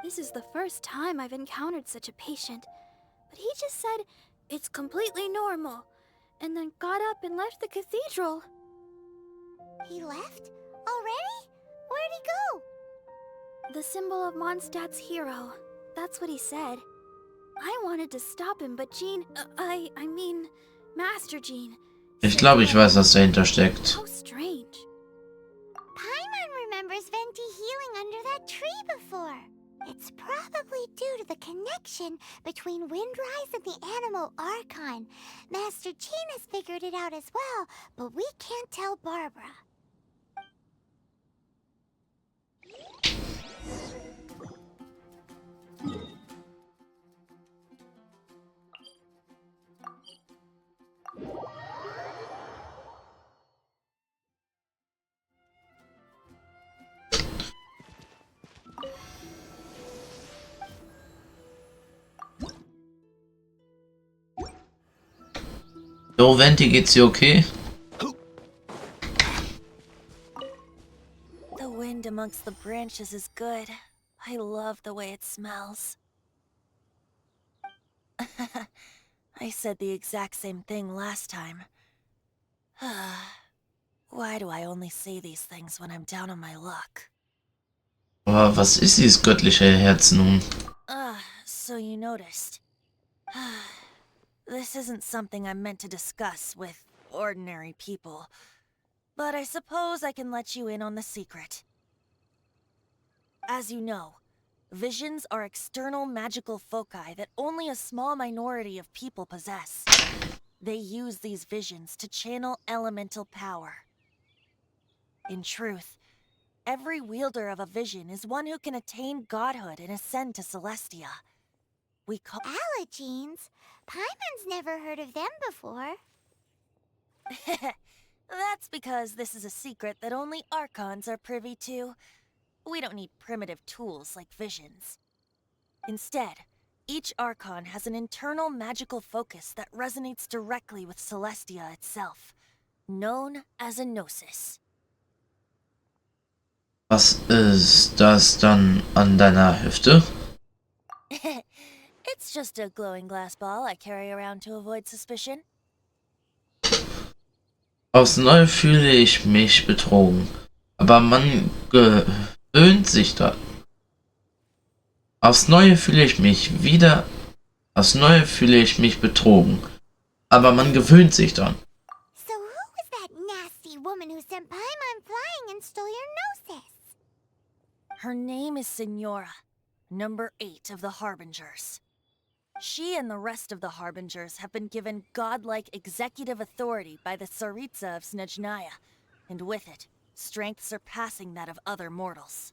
This is the first time I've encountered such a patient, but he just said it's completely normal, and then got up and left the cathedral. He left? Already? Where'd he go? The symbol of Mondstadt's hero. That's what he said. I wanted to stop him, but Jean... I mean, Master Jean... Ich glaube, ich weiß, was dahinter steckt. How strange. Paimon remembers Venti healing under that tree before. It's probably due to the connection between Windrise and the Animal Archon. Master Jean has figured it out as well, but we can't tell Barbara. Jo, Venti, geht's dir okay? The wind amongst the branches is good. I love the way it smells. I said the exact same thing last time. Why do I only say these things when I'm down on my luck? Aber was ist dieses göttliche Herz nun? So you noticed. This isn't something I'm meant to discuss with ordinary people, but I suppose I can let you in on the secret. As you know, visions are external magical foci that only a small minority of people possess. They use these visions to channel elemental power. In truth, every wielder of a vision is one who can attain godhood and ascend to Celestia. We call Allergenes? Paimon's never heard of them before. That's because this is a secret that only Archons are privy to. We don't need primitive tools like visions. Instead, each Archon has an internal magical focus that resonates directly with Celestia itself, known as a Gnosis. Was ist das dann an deiner Hüfte? It's just a glowing glass ball I carry around to avoid suspicion. Aufs Neue fühle ich mich betrogen, aber man gewöhnt sich dran. Aufs Neue fühle ich mich betrogen, aber man gewöhnt sich dran. So who was that nasty woman who sent Paimon flying and stole your Gnosis? Her name is Signora, number 8 of the Harbingers. She and the rest of the Harbingers have been given godlike executive authority by the Tsaritsa of Snezhnaya, and with it, strength surpassing that of other mortals.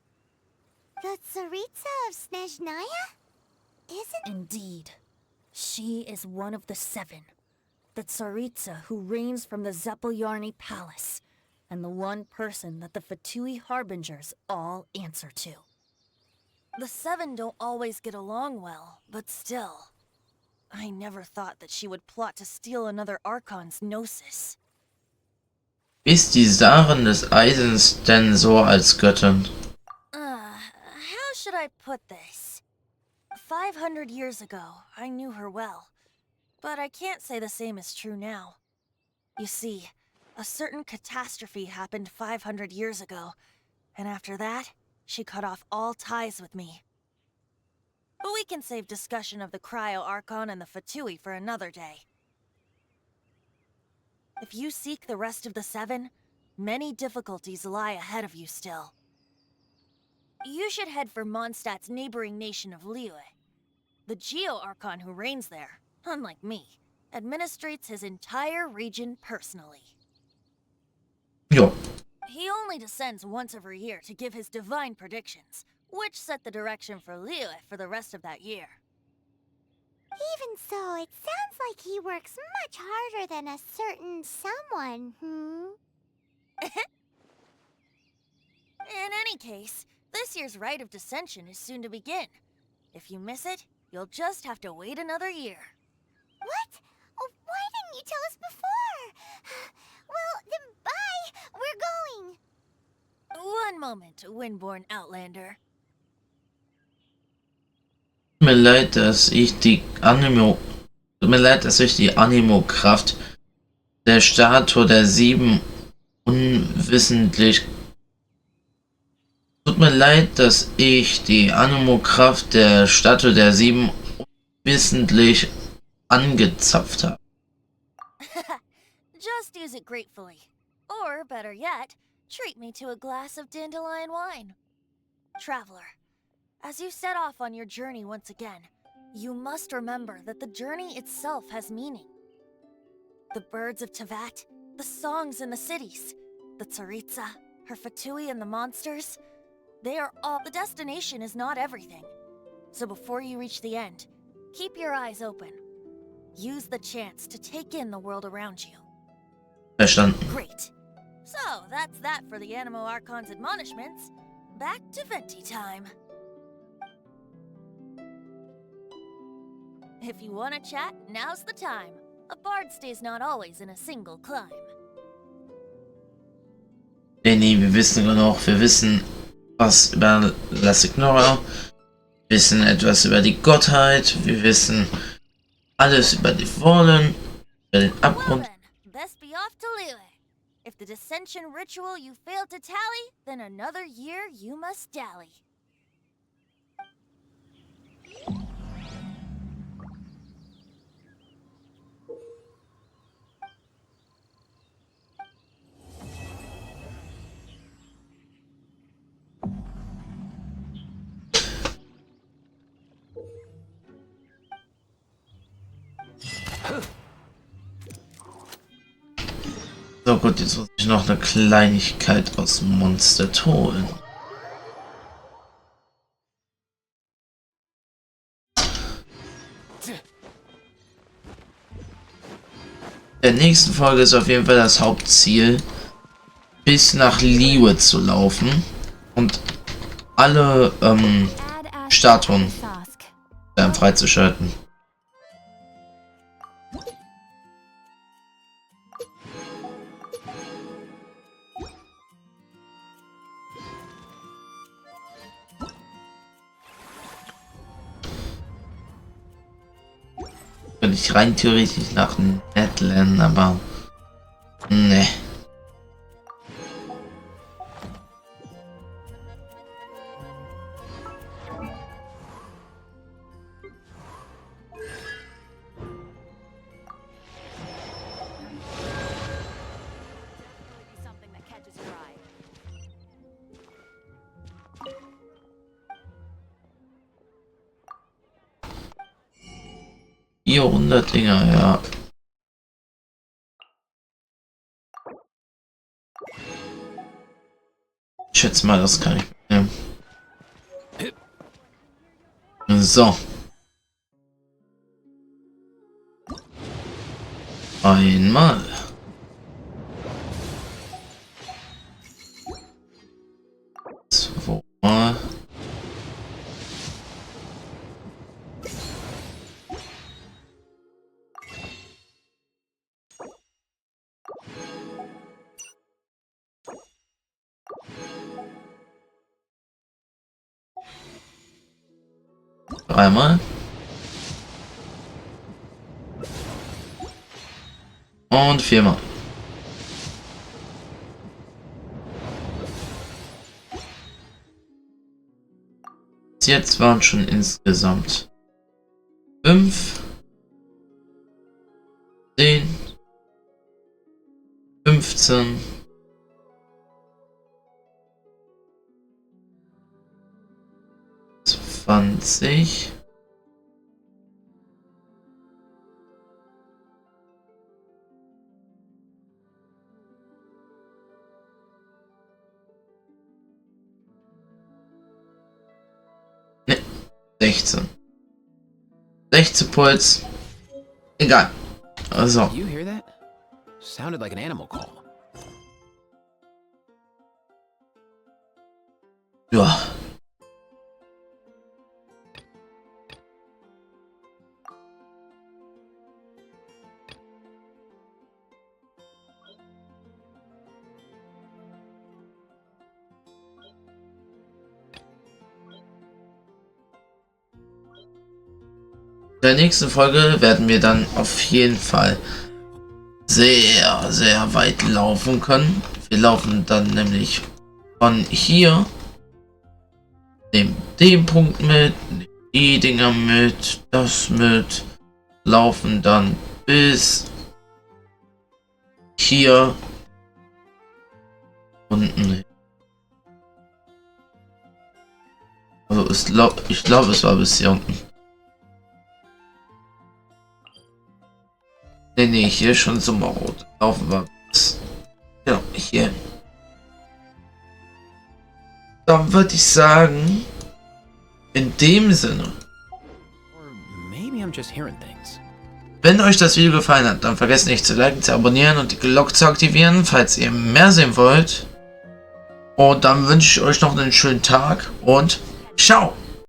The Tsaritsa of Snezhnaya? Isn't... Indeed. She is one of the 7. The Tsaritsa who reigns from the Zeppeljärny Palace, and the one person that the Fatui Harbingers all answer to. The 7 don't always get along well, but still. I never thought that she would plot to steal another Archon's Gnosis. Ist die Sarin des Eisens denn so als Göttin? How should I put this? 500 years ago, I knew her well, but I can't say the same is true now. You see, a certain catastrophe happened 500 years ago, and after that, she cut off all ties with me. But we can save discussion of the Cryo Archon and the Fatui for another day. If you seek the rest of the 7, many difficulties lie ahead of you still. You should head for Mondstadt's neighboring nation of Liyue. The Geo-Archon who reigns there, unlike me, administrates his entire region personally. Jo. He only descends once every year to give his divine predictions, which set the direction for Liyue for the rest of that year. Even so, it sounds like he works much harder than a certain someone, In any case, this year's Rite of Descension is soon to begin. If you miss it, you'll just have to wait another year. What? Oh, why didn't you tell us before? Well, then bye! We're going! One moment, Windborn Outlander. Tut mir leid, dass ich die Animo-Kraft der Statue der 7 unwissentlich. Tut mir leid, dass ich die Animo-Kraft der Statue der 7 unwissentlich angezapft habe. Just use it gratefully. Or, better yet, treat me to a glass of dandelion wine. Traveler, as you set off on your journey once again, you must remember that the journey itself has meaning. The birds of Tevat, the songs in the cities, the Tsaritsa, her Fatui and the monsters, they are all— the destination is not everything. So before you reach the end, keep your eyes open. Use the chance to take in the world around you. Verstanden. Great. So, that's that for the Animo Archon's admonishments. Back to Venti time. If you want to chat, now's the time. A bard stays not always in a single climb. Nee, wir wissen genug. Wir wissen was über La Signora. Wir wissen etwas über die Gottheit. Wir wissen alles über die Fallen, über den Abgrund. Well then, best be off to Liyue. If the dissension ritual you failed to tally, then another year you must dally. So gut, jetzt muss ich noch eine Kleinigkeit aus Mondstadt holen. Der nächsten Folge ist auf jeden Fall das Hauptziel, bis nach Liyue zu laufen und alle Statuen freizuschalten. Könnte ich rein theoretisch nach Netland, aber ne. Hier 100 Dinger, ja. Ich schätze mal, das kann ich mitnehmen. So. Einmal. Zweimal. Dreimal. Und viermal. Jetzt waren schon insgesamt 5, 10, 15, 20, ne, 16. 16 Puls. Egal. Also. You hear that? Sounded like an animal call. Ja. In der nächsten Folge werden wir dann auf jeden Fall sehr, sehr weit laufen können. Wir laufen dann nämlich von hier, nehmen den Punkt mit, nehmen die Dinger mit, das mit, laufen dann bis hier unten. Also ich glaube, es war bis hier unten. Nee, hier schon Sommerrot. Laufen wir bis. Genau, hier. Dann würde ich sagen, in dem Sinne. Wenn euch das Video gefallen hat, dann vergesst nicht zu liken, zu abonnieren und die Glocke zu aktivieren, falls ihr mehr sehen wollt. Und dann wünsche ich euch noch einen schönen Tag und ciao!